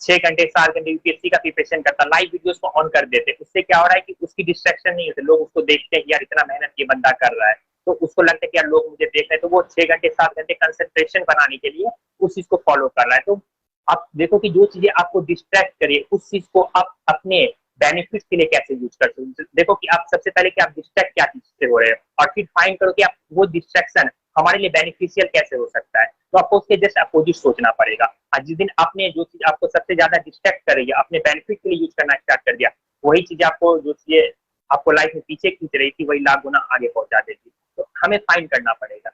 6 घंटे 7 घंटे यूपीएससी का प्रिपरेशन करता, लाइव वीडियोस को ऑन कर देते। उससे क्या हो रहा है कि उसकी डिस्ट्रैक्शन नहीं होती, लोग उसको देखते हैं कि यार इतना मेहनत ये बंदा कर रहा है, तो उसको लगता है कि यार लोग मुझे देख रहे हैं, तो वो 6 घंटे 7 घंटे कंसंट्रेशन बनाने के लिए उस चीज को फॉलो कर रहा है। तो आप देखो कि जो चीजें आपको डिस्ट्रैक्ट करिए उस चीज को आप अपने बेनिफिट के लिए कैसे यूज कर सकते हो। देखो कि आप सबसे पहले कि आप डिस्ट्रैक्ट क्या चीज से हो रहे हैं, और फिर फाइंड करो कि आप वो डिस्ट्रैक्शन हमारे लिए बेनिफिशियल कैसे हो सकता है। तो आपको उसके जस्ट अपोजिट सोचना पड़ेगा। आज जिस दिन आपने जो चीज आपको सबसे ज्यादा डिस्ट्रैक्ट कर रही है अपने बेनिफिट के लिए यूज करना स्टार्ट कर दिया, वही चीज आपको जो चीजें आपको लाइफ में पीछे खींच रही थी वही लाख गुना आगे पहुंचा देती। तो हमें फाइंड करना पड़ेगा।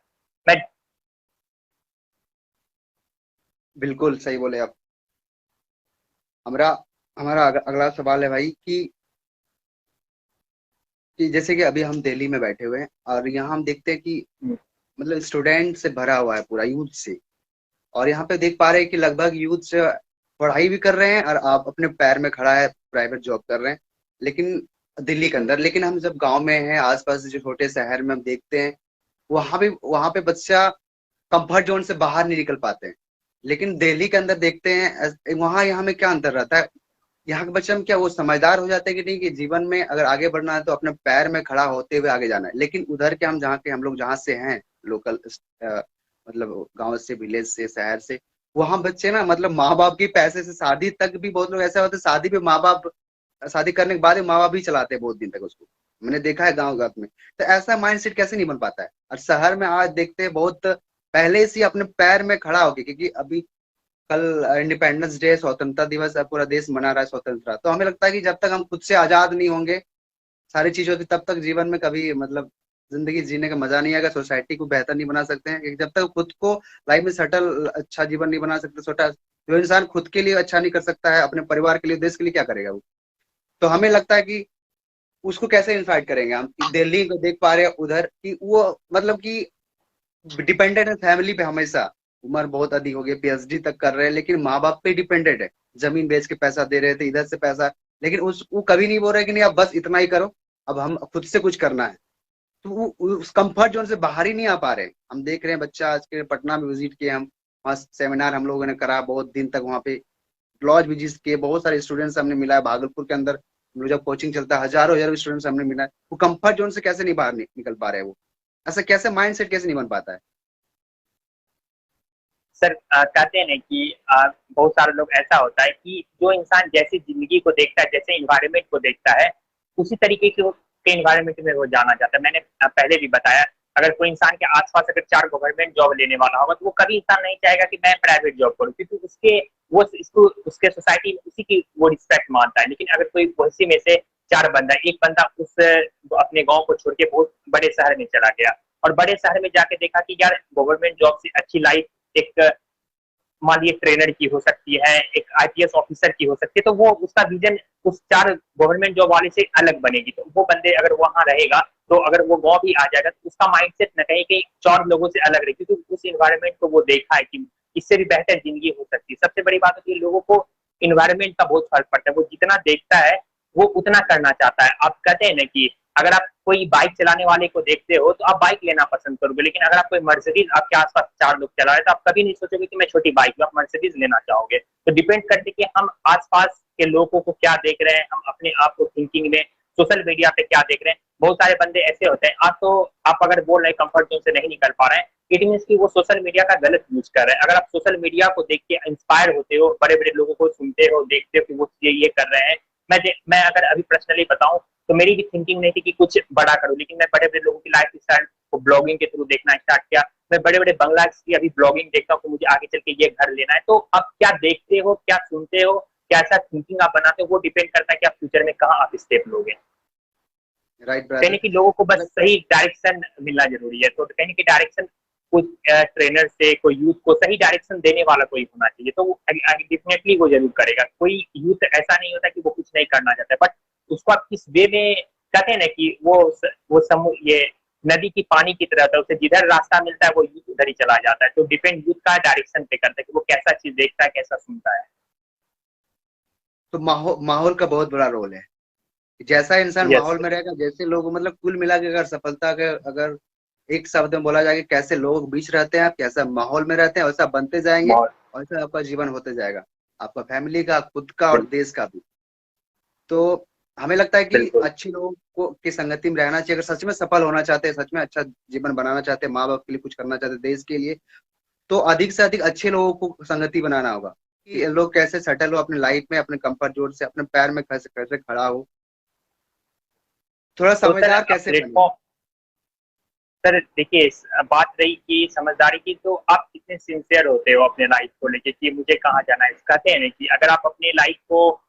मैं बिल्कुल सही बोले आप। हमारा हमारा अगला सवाल है भाई कि जैसे कि अभी हम दिल्ली में बैठे हुए हैं और यहाँ हम देखते हैं कि मतलब स्टूडेंट से भरा हुआ है पूरा, यूथ से। और यहाँ पे देख पा रहे हैं कि लगभग यूथ से पढ़ाई भी कर रहे हैं और आप अपने पैर में खड़ा है, प्राइवेट जॉब कर रहे हैं। लेकिन दिल्ली के अंदर, लेकिन हम जब गांव में हैं, आसपास जो छोटे शहर में हम देखते हैं, वहां पे बच्चा कंफर्ट जोन से बाहर नहीं निकल पाते हैं। लेकिन दिल्ली के अंदर देखते हैं वहां यहाँ में क्या अंतर रहता है। यहाँ के बच्चे हम क्या वो समझदार हो जाते हैं कि नहीं, कि जीवन में अगर आगे बढ़ना है तो अपने पैर में खड़ा होते हुए आगे जाना है। लेकिन उधर के हम लोग जहाँ से हैं, लोकल, मतलब गांव से, विलेज से, शहर से, वहां बच्चे ना मतलब माँ बाप की पैसे से शादी तक भी, बहुत लोग ऐसा होते हैं शादी पे माँ बाप, शादी करने के बाद माँ बाप ही चलाते हैं बहुत दिन तक उसको। मैंने देखा है गाँव गाँव में। तो ऐसा माइंडसेट कैसे नहीं बन पाता है। और शहर में आज देखते हैं बहुत पहले से ही अपने पैर में खड़ा होके, क्योंकि अभी कल इंडिपेंडेंस डे, स्वतंत्रता दिवस है, पूरा देश मना रहा है स्वतंत्रता। तो हमें लगता है कि जब तक हम खुद से आजाद नहीं होंगे सारी चीजों की, तब तक जीवन में कभी मतलब जिंदगी जीने का मजा नहीं आएगा, सोसाइटी को बेहतर नहीं बना सकते हैं। क्योंकि जब तक खुद को लाइफ में सेटल अच्छा जीवन नहीं बना सकते, छोटा जो इंसान खुद के लिए अच्छा नहीं कर सकता है, अपने परिवार के लिए, देश के लिए क्या करेगा वो। तो हमें लगता है कि उसको कैसे इनफाइट करेंगे हम। दिल्ली को देख पा रहे हैं उधर कि वो मतलब कि डिपेंडेंट है फैमिली पे हमेशा। उम्र बहुत अधिक हो गई, पीएचडी तक कर रहे हैं, लेकिन माँ बाप पे डिपेंडेंट है। जमीन बेच के पैसा दे रहे थे, इधर से पैसा, लेकिन वो कभी नहीं बोल रहे कि नहीं अब बस इतना ही करो, अब हम खुद से कुछ करना है। तो उस कंफर्ट जोन से बाहर ही नहीं आ पा रहे। हम देख रहे हैं बच्चा, आज के पटना में विजिट किए हम, वहाँ सेमिनार हम लोगों ने करा, बहुत दिन तक वहाँ पे लॉज विजिट किए, बहुत सारे स्टूडेंट्स हमने मिला है। भागलपुर के अंदर हम लोग जब कोचिंग चलता है, हजारों हजारों स्टूडेंट्स हमने मिला है। वो कंफर्ट जोन से कैसे नहीं बाहर निकल पा रहे हैं वो। ऐसा कैसे माइंड सेट कैसे नहीं बन पाता है। सर कहते हैं ना कि बहुत सारे लोग ऐसा होता है कि जो इंसान जैसी जिंदगी को देखता है, जैसे इन्वायरमेंट को देखता है, उसी तरीके के इन्वायरमेंट में वो जाना चाहता है। मैंने पहले भी बताया, अगर कोई इंसान के आसपास अगर 4 गवर्नमेंट जॉब लेने वाला होगा तो वो कभी इंसान नहीं चाहेगा कि मैं प्राइवेट जॉब करूँ, क्योंकि उसके वो इसको उसके सोसाइटी में उसी की वो रिस्पेक्ट मानता है। लेकिन अगर कोई उसी में से 4 बंदा, एक बंदा उस अपने गाँव को छोड़ के बहुत बड़े शहर में चला गया और बड़े शहर में जाके देखा कि यार गवर्नमेंट जॉब से अच्छी लाइफ एक मान लीजिए ट्रेनर की हो सकती है, एक आईपीएस ऑफिसर की हो सकती है, तो वो उसका विजन उस 4 गवर्नमेंट जॉब वाले से अलग बनेगी। तो वो बंदे अगर वहां रहेगा, तो अगर वो गाँव भी आ जाएगा तो उसका माइंडसेट न कहीं कहीं 4 लोगों से अलग रहेगी, क्योंकि उस इन्वायरमेंट को वो देखा है कि इससे भी बेहतर जिंदगी हो सकती है। सबसे बड़ी बात होती है लोगों को इन्वायरमेंट का बहुत फर्क पड़ता है। वो जितना देखता है वो उतना करना चाहता है। आप कहते हैं ना कि अगर आप कोई बाइक चलाने वाले को देखते हो तो आप बाइक लेना पसंद करोगे, लेकिन अगर आप कोई मर्सिडीज आपके आसपास 4 लोग चला रहे तो आप कभी नहीं सोचोगे कि मैं छोटी बाइक लूं, आप मर्सिडीज लेना चाहोगे। तो डिपेंड करते कि हम आसपास के लोगों को क्या देख रहे हैं, हम अपने आप को थिंकिंग में सोशल मीडिया पे क्या देख रहे हैं, बहुत सारे बंदे ऐसे होते हैं, आप तो आप अगर बोल रहे हैं कंफर्ट जोन से नहीं निकल पा रहे हैं, इट मीन्स कि वो सोशल मीडिया का गलत यूज कर रहे हैं। अगर आप सोशल मीडिया को देख के इंस्पायर होते हो, बड़े बड़े लोगों को सुनते हो, देखते हो कि वो ये कर रहे हैं, मैं अगर अभी पर्सनली बताऊं तो मेरी भी थिंकिंग नहीं थी कि कुछ बड़ा करूं, लेकिन मैं बड़े बड़े लोगों की लाइफ स्टाइल को ब्लॉगिंग के थ्रू देखना स्टार्ट किया। मैं बड़े बड़े बंगलाज की अभी ब्लॉगिंग देखता हूँ कि मुझे आगे चल के ये घर लेना है। तो आप क्या देखते हो, क्या सुनते हो, कैसा थिंकिंग आप बनाते हो, वो डिपेंड करता है कि आप फ्यूचर में कहाँ आप स्टेप लोगे। राइट कहीं ब्रदर। ना कहीं लोगों को बस सही डायरेक्शन मिलना जरूरी है। तो कहीं ना कहीं डायरेक्शन कुछ ट्रेनर से, कोई यूथ को सही डायरेक्शन देने वाला कोई होना चाहिए, तो वो डेफिनेटली वो जरूर करेगा। कोई यूथ ऐसा नहीं होता कि वो कुछ नहीं करना चाहता, बट उसको आप किस वे में, कहते हैं ना कि वो समूह ये नदी की पानी की तरह था, उसे जिधर रास्ता मिलता है वो यूथ उधर ही चला जाता है। तो डिपेंड यूथ का डायरेक्शन पे करता है कि वो कैसा चीज देखता है, कैसा सुनता है। तो माहौल का बहुत बड़ा रोल है। जैसा इंसान यस। माहौल में रहेगा, जैसे लोग, मतलब कुल मिला के अगर सफलता के, अगर एक शब्द में बोला जाए कि कैसे लोग बीच रहते हैं, आप कैसा माहौल में रहते हैं, वैसा बनते जाएंगे, बहुत। वैसा आपका जीवन होते जाएगा, आपका फैमिली का, खुद का और बिल्कुल। देश का भी। तो हमें लगता है कि बिल्कुल। अच्छे लोगों को की संगति में रहना चाहिए। अगर सच में सफल होना चाहते हैं, सच में अच्छा जीवन बनाना चाहते हैं, माँ बाप के लिए कुछ करना चाहते हैं, देश के लिए, तो अधिक से अधिक अच्छे लोगों को संगति बनाना होगा कि लोग कैसे सेटल हो अपने लाइफ में, अपने कंफर्ट जोन से अपने पैर में कैसे कैसे खड़ा हो, थोड़ा तो सर समझदार कैसे बने। प्लेटफॉर्म, सर देखिए बात रही कि समझदारी की, तो आप कितने सिंसियर होते हो अपने लाइफ को लेके कि मुझे कहाँ जाना है। कहते हैं ना कि अगर आप अपनी लाइफ को,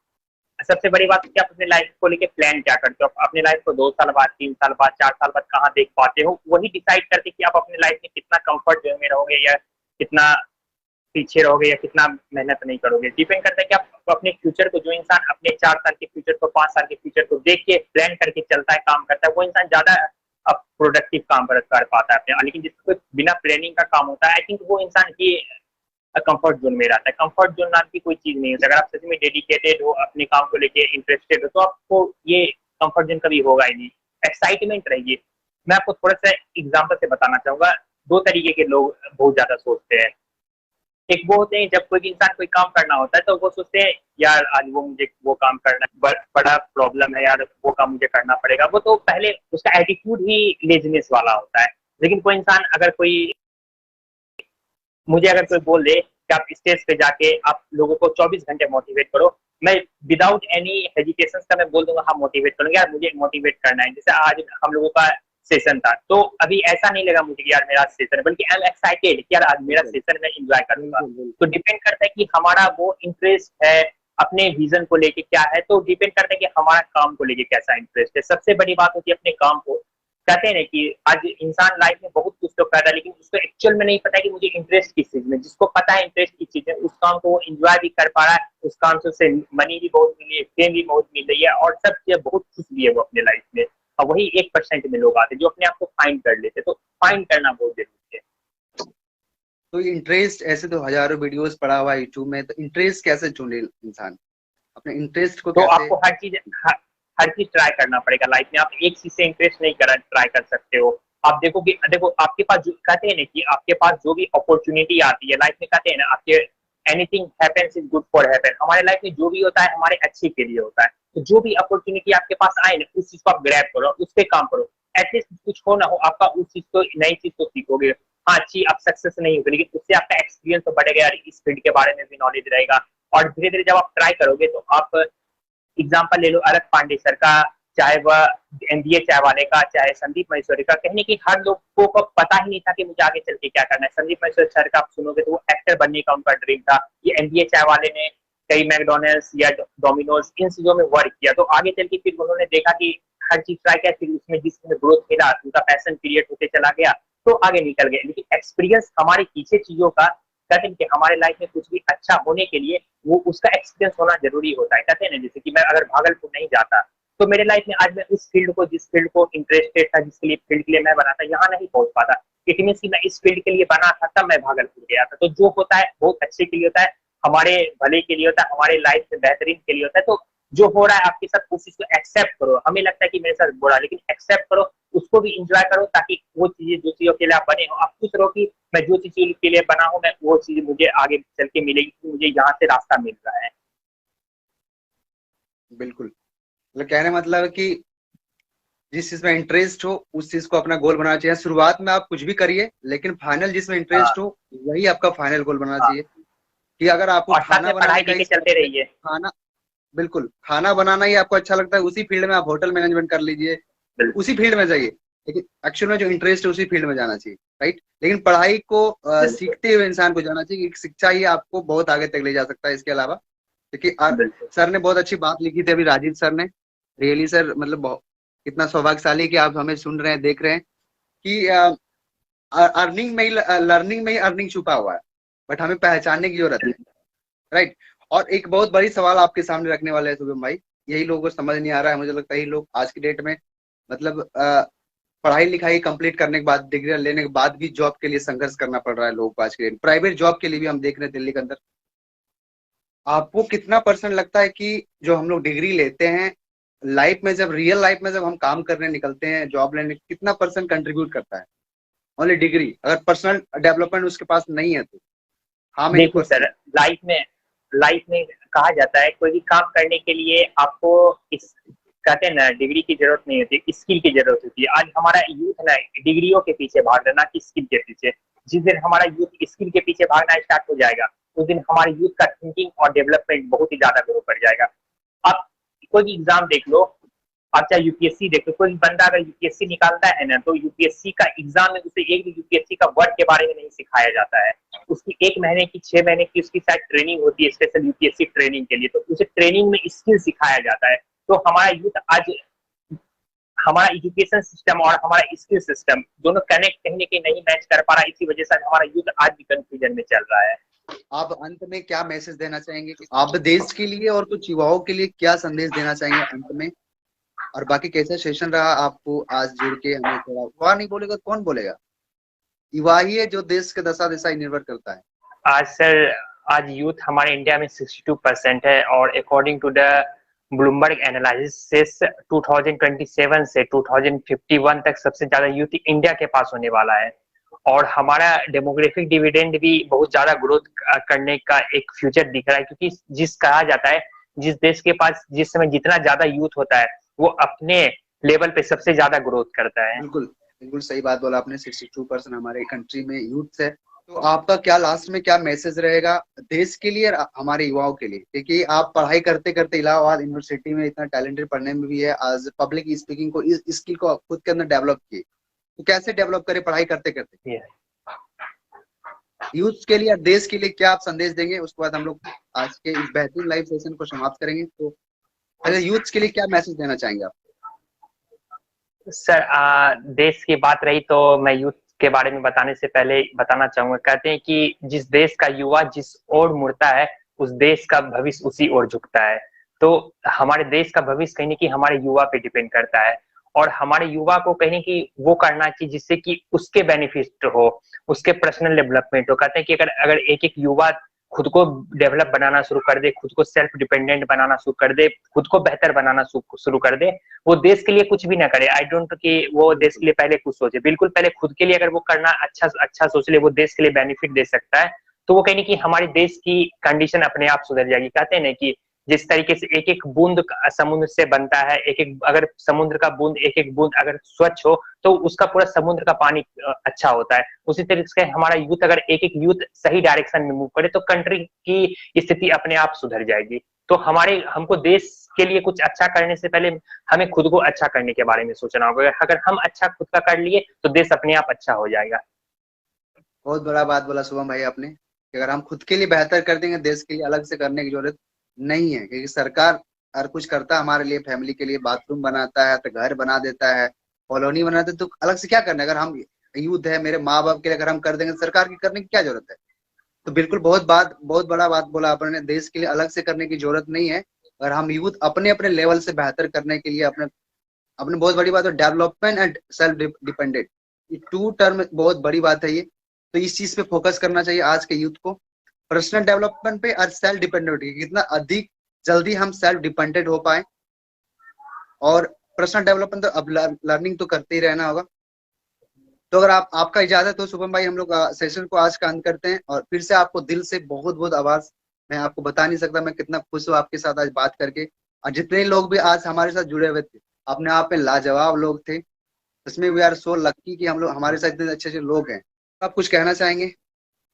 सबसे बड़ी बात है कि आप अपने लाइफ को लेके प्लान क्या करते हो, आप अपने लाइफ को 2 साल बाद, 3 साल बाद, 4 साल बाद कहाँ देख पाते हो, वही डिसाइड करते कि आप अपने लाइफ में कितना कंफर्ट जोन में रहोगे, या कितना पीछे रहोगे, या कितना मेहनत नहीं करोगे। डिपेंड करता है कि आप अपने फ्यूचर को, जो इंसान अपने 4 साल के फ्यूचर को, 5 साल के फ्यूचर को देख के प्लान करके चलता है, काम करता है, वो इंसान ज्यादा अब प्रोडक्टिव काम कर पाता है अपने। लेकिन जिसको बिना प्लानिंग का काम होता है, आई थिंक वो इंसान ही कंफर्ट जोन में रहता है। कंफर्ट जोन नाम की कोई चीज नहीं होती। अगर आप सच में डेडिकेटेड हो, अपने काम को लेके इंटरेस्टेड हो, तो आपको ये कंफर्ट जोन कभी होगा ही नहीं। एक्साइटमेंट रहिए। मैं आपको थोड़ा सा एग्जाम्पल से बताना चाहूंगा। दो तरीके के लोग बहुत ज्यादा सोचते हैं। एक वो होते हैं जब कोई भी इंसान कोई काम करना होता है तो वो सोचते हैं यार आज वो मुझे वो काम करना है, बड़ा प्रॉब्लम है यार, वो काम मुझे करना पड़ेगा। वो तो पहले उसका एटीट्यूड ही लेजीनेस वाला होता है। लेकिन कोई इंसान अगर कोई, मुझे अगर कोई बोल दे कि आप स्टेज पे जाके आप लोगों को 24 घंटे मोटिवेट करो, मैं विदाउट एनी हेजिटेशन का मैं बोल दूंगा हाँ मोटिवेट करूंगा यार, मुझे मोटिवेट करना है। जैसे आज हम लोगों का सेशन था, तो अभी ऐसा नहीं लगा मुझे कि यार मेरा सेशन है, बल्कि आई एम एक्साइटेड कि यार आज मेरा बिल्कुल सेशन मैं एंजॉय करूंगा। बिल्कुल तो बिल्कुल। डिपेंड करता है कि हमारा वो इंटरेस्ट है अपने विजन को लेके क्या है। तो डिपेंड करता है कि हमारा काम को लेके कैसा इंटरेस्ट है। सबसे बड़ी बात होती है अपने काम को, कहते हैं ना कि आज इंसान लाइफ में बहुत कुछ तो कर रहा है, लेकिन उसको एक्चुअल में नहीं पता कि मुझे इंटरेस्ट किस चीज में। जिसको पता है इंटरेस्ट किस चीज में, उस काम को वो एंजॉय भी कर पा रहा है, उस काम से उसे मनी भी बहुत मिली है, फेम भी बहुत मिल रही है, और सब चीजें बहुत खुश भी है वो अपने लाइफ में। और वही 1% में लोग आते हैं जो अपने आप को फाइंड कर लेते। तो फाइंड करना बहुत जरूरी है। तो इंटरेस्ट, ऐसे तो हजारों वीडियोस पड़ा हुआ है यूट्यूब में, तो इंटरेस्ट कैसे चुने इंसान, अपने इंटरेस्ट को तो कैसे। आपको हर चीज ट्राई करना पड़ेगा लाइफ में। आप एक चीज से इंटरेस्ट नहीं कर ट्राई कर सकते हो। आप देखो कि देखो आपके पास जो कहते हैं ना कि आपके पास जो भी अपॉर्चुनिटी आती है लाइफ में, कहते हैं ना आपके anything happens is good for happen. हमारे लाइफ में जो भी होता है हमारे अच्छे के लिए होता है। तो जो भी अपॉर्चुनिटी आपके पास आए ना, उस चीज को आप ग्रैब करो, उस पर काम करो। एटलीस्ट कुछ हो ना हो, आपका उस चीज को, नई चीज को सीखोगे। हाँ अच्छी आप सक्सेस नहीं होगी, लेकिन उससे आपका एक्सपीरियंस तो बढ़ेगा यार, इस फील्ड के बारे में भी नॉलेज रहेगा। और धीरे धीरे जब आप ट्राई करोगे तो आप, एग्जाम्पल ले लो अरक पांडे सर का, चाहे वह एमबीए चाय वाले का, चाहे संदीप महेश्वरी का। कहने की हर लोगों को पता ही नहीं था कि मुझे आगे चल के क्या करना है। संदीप महेश्वरी सर का आप सुनोगे तो वो एक्टर बनने का उनका ड्रीम था। ये एमबीए चाय वाले ने कई मैकडोनल्ड्स या डोमिनोज इन चीजों में वर्क किया। तो आगे चल के फिर उन्होंने देखा कि हर चीज ट्राई किया, फिर उसमें जिसमें ग्रोथ मिला, उनका पैशन क्रिएट होते चला गया, तो आगे निकल गए। लेकिन एक्सपीरियंस हमारे पीछे चीजों का, कहते हैं कि हमारे लाइफ में कुछ भी अच्छा होने के लिए वो उसका एक्सपीरियंस होना जरूरी होता है। कहते हैं ना जैसे कि मैं अगर भागलपुर नहीं जाता तो मेरे लाइफ में आज मैं उस फील्ड को, जिस फील्ड को इंटरेस्टेड था, जिसके लिए फील्ड के लिए मैं बना था, यहाँ नहीं पहुंच पाता। इट मीन कि मैं इस फील्ड के लिए बना था तब मैं भागलपुर गया था। तो जो होता है बहुत अच्छे के लिए होता है, हमारे भले के लिए होता है, हमारे लाइफ में बेहतरीन के लिए होता है। तो जो हो रहा है आपके साथ उस चीज को एक्सेप्ट करो। हमें लगता है कि मेरे साथ बुरा, लेकिन एक्सेप्ट करो, उसको भी इंजॉय करो, ताकि वो चीजें जो चीजों के लिए आप बने हो, आप खुश रहो कि मैं जो चीज के लिए बना हूं, मैं वो चीज मुझे आगे चल के मिलेगी, मुझे यहाँ से रास्ता मिल रहा है। बिल्कुल, मतलब कहने मतलब है कि जिस चीज में इंटरेस्ट हो उस चीज को अपना गोल बनाना चाहिए। शुरुआत में आप कुछ भी करिए, लेकिन फाइनल जिसमें इंटरेस्ट हाँ हो वही आपका फाइनल गोल बनाना हाँ। चाहिए। कि अगर आपको और साथ खाना में पढ़ाई बनाने का ही लेके शौक चलते है, रहिए। खाना, बिल्कुल खाना बनाना ही आपको अच्छा लगता है, उसी फील्ड में आप होटल मैनेजमेंट कर लीजिए, तो बिल्कुल उसी फील्ड में जाइए। लेकिन एक्चुअल में जो इंटरेस्ट है उसी फील्ड में जाना चाहिए, राइट। लेकिन पढ़ाई को बिल्कुल सीखते हुए इंसान को जाना चाहिए, कि शिक्षा ही आपको बहुत आगे तक ले जा सकता है इसके अलावा। क्योंकि बिल्कुल। सर ने बहुत अच्छी बात लिखी थी अभी, राजीव सर ने। रियली सर, मतलब कितना सौभाग्यशाली कि आप हमें सुन रहे हैं, देख रहे हैं कि अर्निंग में ही लर्निंग में ही अर्निंग छुपा हुआ है, बट हमें पहचानने की जरूरत है, राइट। और एक बहुत बड़ी सवाल आपके सामने रखने वाले हैं शुभम भाई, यही लोगों को समझ नहीं आ रहा है, मुझे लगता है यही लोग आज की डेट में, मतलब पढ़ाई लिखाई कंप्लीट करने के बाद, डिग्री लेने के बाद भी जॉब के लिए संघर्ष करना पड़ रहा है लोगों को आज के डेट, प्राइवेट जॉब के लिए भी हम देख रहे हैं दिल्ली के अंदर। आपको कितना परसेंट लगता है कि जो हम लोग डिग्री लेते हैं, लाइफ में जब, रियल लाइफ में जब हम काम करने निकलते हैं, जॉब लेने, कितना परसेंट कंट्रीब्यूट करता है ओनली डिग्री, अगर पर्सनल डेवलपमेंट उसके पास नहीं है तो? हाँ मेनी देखो सर, परसेंट? लाइफ में कहा जाता है कोई भी काम करने के लिए आपको इस कहते हैं ना डिग्री की जरूरत नहीं होती, स्किल की जरूरत होती है। आज हमारा यूथ ना डिग्रियों के पीछे भाग रहा, ना कि स्किल के पीछे। जिस दिन हमारा यूथ स्किल के पीछे भागना स्टार्ट हो जाएगा, उस दिन हमारे यूथ का थिंकिंग और डेवलपमेंट बहुत ही ज्यादा ग्रो कर जाएगा। आप कोई भी एग्जाम देख लो, आप चाहे यूपीएससी देखो, कोई बंदा अगर यूपीएससी निकालता है ना, तो यूपीएससी का एग्जाम में उसे एक भी यूपीएससी का वर्ड के बारे में नहीं सिखाया जाता है। उसकी 1 महीने की 6 महीने की उसकी शायद ट्रेनिंग होती है स्पेशल यूपीएससी ट्रेनिंग के लिए, तो उसे ट्रेनिंग में स्किल सिखाया जाता है। तो हमारा यूथ आज, हमारा एजुकेशन सिस्टम और हमारा स्किल सिस्टम दोनों कनेक्ट कहीं ना कहीं नहीं मैच कर पा रहा, इसी वजह से हमारा यूथ आज भी कंफ्यूजन में चल रहा है। आप अंत में क्या मैसेज देना चाहेंगे कि आप देश के लिए और कुछ युवाओं के लिए क्या संदेश देना चाहेंगे अंत में? और बाकी कैसा सेशन रहा आपको आज जुड़ के? हमें थोड़ा, युवा नहीं बोलेगा तो कौन बोलेगा? युवा ही है जो देश के दशा दिशा ही निर्भर करता है। आज सर, आज यूथ हमारे इंडिया में 62% है, और according to the Bloomberg analysis 2027 से 2051 तक सबसे ज्यादा यूथ इंडिया के पास होने वाला है। और हमारा डेमोग्राफिक डिविडेंड भी बहुत ज्यादा ग्रोथ करने का एक फ्यूचर दिख रहा है, क्योंकि जिस कहा जाता है जिस देश के पास जिस समय जितना ज्यादा यूथ होता है, वो अपने लेवल पे सबसे ज्यादा ग्रोथ करता है। बिल्कुल, बिल्कुल सही बात बोला आपने। 62% हमारे कंट्री में यूथ है। तो आपका क्या लास्ट में क्या मैसेज रहेगा देश के लिए और हमारे युवाओं के लिए? क्योंकि आप पढ़ाई करते करते इलाहाबाद यूनिवर्सिटी में इतना टैलेंटेड पढ़ने में भी है, आज पब्लिक स्पीकिंग को, इस स्किल को खुद के अंदर डेवलप किए, तो कैसे डेवलप करें पढ़ाई करते करते? ये यूथ के लिए, देश के लिए क्या आप संदेश देंगे? उसके बाद हम लोग आज के इस बेहतरीन लाइव सेशन को समाप्त करेंगे। तो अगर यूथ के लिए क्या मैसेज देना चाहेंगे आप? सर, देश की बात रही तो मैं यूथ के बारे में बताने से पहले बताना चाहूंगा, कहते हैं कि जिस देश का युवा जिस ओर मुड़ता है, उस देश का भविष्य उसी ओर झुकता है। तो हमारे देश का भविष्य कहीं ना कहीं हमारे युवा पे डिपेंड करता है, और हमारे युवा को कहीं ना कहीं वो करना चाहिए जिससे कि उसके बेनिफिट हो, उसके पर्सनल डेवलपमेंट हो। कहते हैं कि अगर अगर एक एक युवा खुद को डेवलप बनाना शुरू कर दे, खुद को सेल्फ डिपेंडेंट बनाना शुरू कर दे, खुद को बेहतर बनाना शुरू कर दे, वो देश के लिए कुछ भी ना करे। आई डोंट कि वो देश बिल्कुल, के लिए पहले कुछ सोचे, बिल्कुल पहले खुद के लिए अगर वो करना अच्छा अच्छा सोच ले, वो देश के लिए बेनिफिट दे सकता है। तो वो कहीं कि हमारे देश की कंडीशन अपने आप सुधर जाएगी। कहते हैं ना कि जिस तरीके से एक एक बूंद समुद्र से बनता है, एक एक अगर समुद्र का बूंद एक एक बूंद अगर स्वच्छ हो, तो उसका पूरा समुद्र का पानी अच्छा होता है। उसी तरीके से हमारा यूथ, अगर एक एक यूथ सही डायरेक्शन में मूव करे, तो कंट्री की स्थिति अपने आप सुधर जाएगी। तो हमको देश के लिए कुछ अच्छा करने से पहले हमें खुद को अच्छा करने के बारे में सोचना होगा। अगर हम अच्छा खुद का कर लिए, तो देश अपने आप अच्छा हो जाएगा। बहुत बड़ा बात बोला शुभम भाई आपने, कि अगर हम खुद के लिए बेहतर कर देंगे, देश के लिए अलग से करने की जरूरत नहीं है। क्योंकि सरकार हर कुछ करता है हमारे लिए, फैमिली के लिए बाथरूम बनाता है, तो घर बना देता है, कॉलोनी बनाते है, तो अलग से क्या करना है? अगर हम यूथ है, मेरे माँ बाप के लिए अगर हम कर देंगे, तो सरकार की करने की क्या जरूरत है? तो बिल्कुल बहुत बड़ा बात बोला आपने, देश के लिए अलग से करने की जरूरत नहीं है। अगर हम यूथ अपने अपने लेवल से बेहतर करने के लिए, अपने अपने, बहुत बड़ी बात है डेवलपमेंट एंड सेल्फ डिपेंडेंट, ये टू टर्म बहुत बड़ी बात है ये। तो इस चीज पे फोकस करना चाहिए आज के यूथ को, पर्सनल डेवलपमेंट पे और सेल्फ डिपेंडेंट, कितना अधिक जल्दी हम सेल्फ डिपेंडेंट हो पाए। और पर्सनल डेवलपमेंट तो अब लर्निंग तो करते ही रहना होगा। तो अगर आपका इजाजत हो शुभम भाई, हम लोग सेशन को आज का अंत करते हैं। और फिर से आपको दिल से बहुत बहुत आभार। मैं आपको बता नहीं सकता मैं कितना खुश हूँ आपके साथ आज बात करके, और जितने लोग भी आज हमारे साथ जुड़े हुए थे, अपने आप में लाजवाब लोग थे। इसमें वी आर सो लक्की कि हम लोग हमारे साथ इतने अच्छे अच्छे लोग हैं। आप कुछ कहना चाहेंगे?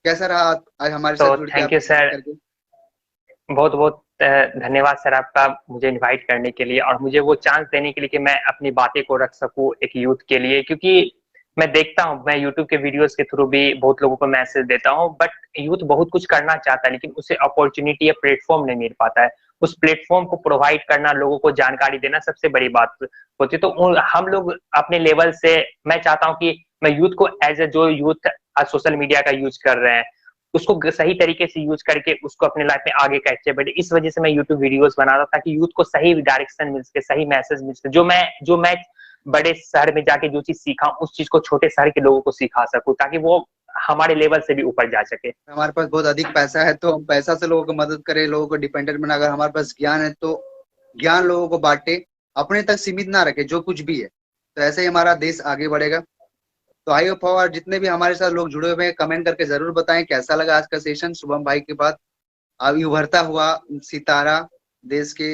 कैसा रहा आज हमारे तो साथ जुड़ के थैंक यू आपसे बात सर, करके? बहुत बहुत धन्यवाद सर आपका मुझे इनवाइट करने के लिए और मुझे वो चांस देने के लिए कि मैं अपनी बातें को रख सकूं एक यूथ के लिए। क्योंकि मैं देखता हूं, मैं यूट्यूब के वीडियोस के थ्रू भी बहुत लोगों को मैसेज देता हूं, बट यूथ बहुत कुछ करना चाहता है लेकिन उसे अपॉर्चुनिटी या प्लेटफॉर्म नहीं मिल पाता है। उस प्लेटफॉर्म को प्रोवाइड करना, लोगों को जानकारी देना सबसे बड़ी बात होती है। तो हम लोग अपने लेवल से, मैं चाहता हूँ कि मैं यूथ को एज ए, जो यूथ आज सोशल मीडिया का यूज कर रहे हैं, उसको सही तरीके से यूज करके उसको अपने लाइफ में आगे कैसे बढ़े, इस वजह से मैं यूट्यूब वीडियोस बना रहा हूं ताकि यूथ को सही डायरेक्शन मिल सके, सही मैसेज मिल सके। जो मैं बड़े शहर में जाके जो चीज सीखा उस चीज को छोटे शहर के लोगों को सिखा सकूं ताकि वो हमारे लेवल से भी ऊपर जा सके। हमारे पास बहुत अधिक पैसा है तो हम पैसा से लोगों को मदद करें, लोगों को डिपेंडेंट बना। अगर हमारे पास ज्ञान है तो ज्ञान लोगों को बांटे, अपने तक सीमित ना रखे जो कुछ भी है। तो ऐसे ही हमारा देश आगे बढ़ेगा। तो आई होप, और जितने भी हमारे साथ लोग जुड़े हुए हैं कमेंट करके जरूर बताएं कैसा लगा आज का सेशन शुभम भाई के बाद। अब उभरता हुआ सितारा, देश के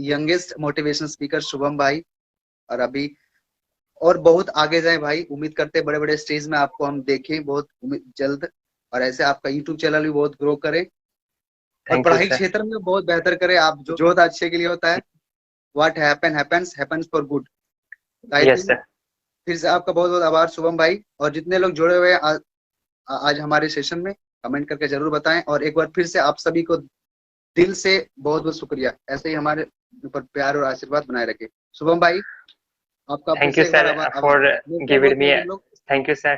यंगेस्ट मोटिवेशनल स्पीकर शुभम भाई, और अभी और बहुत आगे जाए भाई। उम्मीद करते हैं बड़े बड़े स्टेज में आपको हम देखें बहुत जल्द। और ऐसे आपका यूट्यूब चैनल भी बहुत ग्रो करे और थैंक यू पढ़ाई सर। क्षेत्र में बहुत बेहतर करे। आप जो होता अच्छे के लिए होता है। What happens for good. I yes think sir. फिर से आपका बहुत बहुत आभार शुभम भाई। और जितने लोग जुड़े हुए हैं आज हमारे सेशन में, कमेंट करके जरूर बताएं। और एक बार फिर से आप सभी को दिल से बहुत बहुत शुक्रिया। ऐसे ही हमारे ऊपर प्यार और आशीर्वाद बनाए रखे शुभम भाई। आपका फिर थैंक यू से एक बार सर आभार आभार। फॉर मिलते हैं गिविंग बहुत मी, जल्द हम लोग। Thank you sir.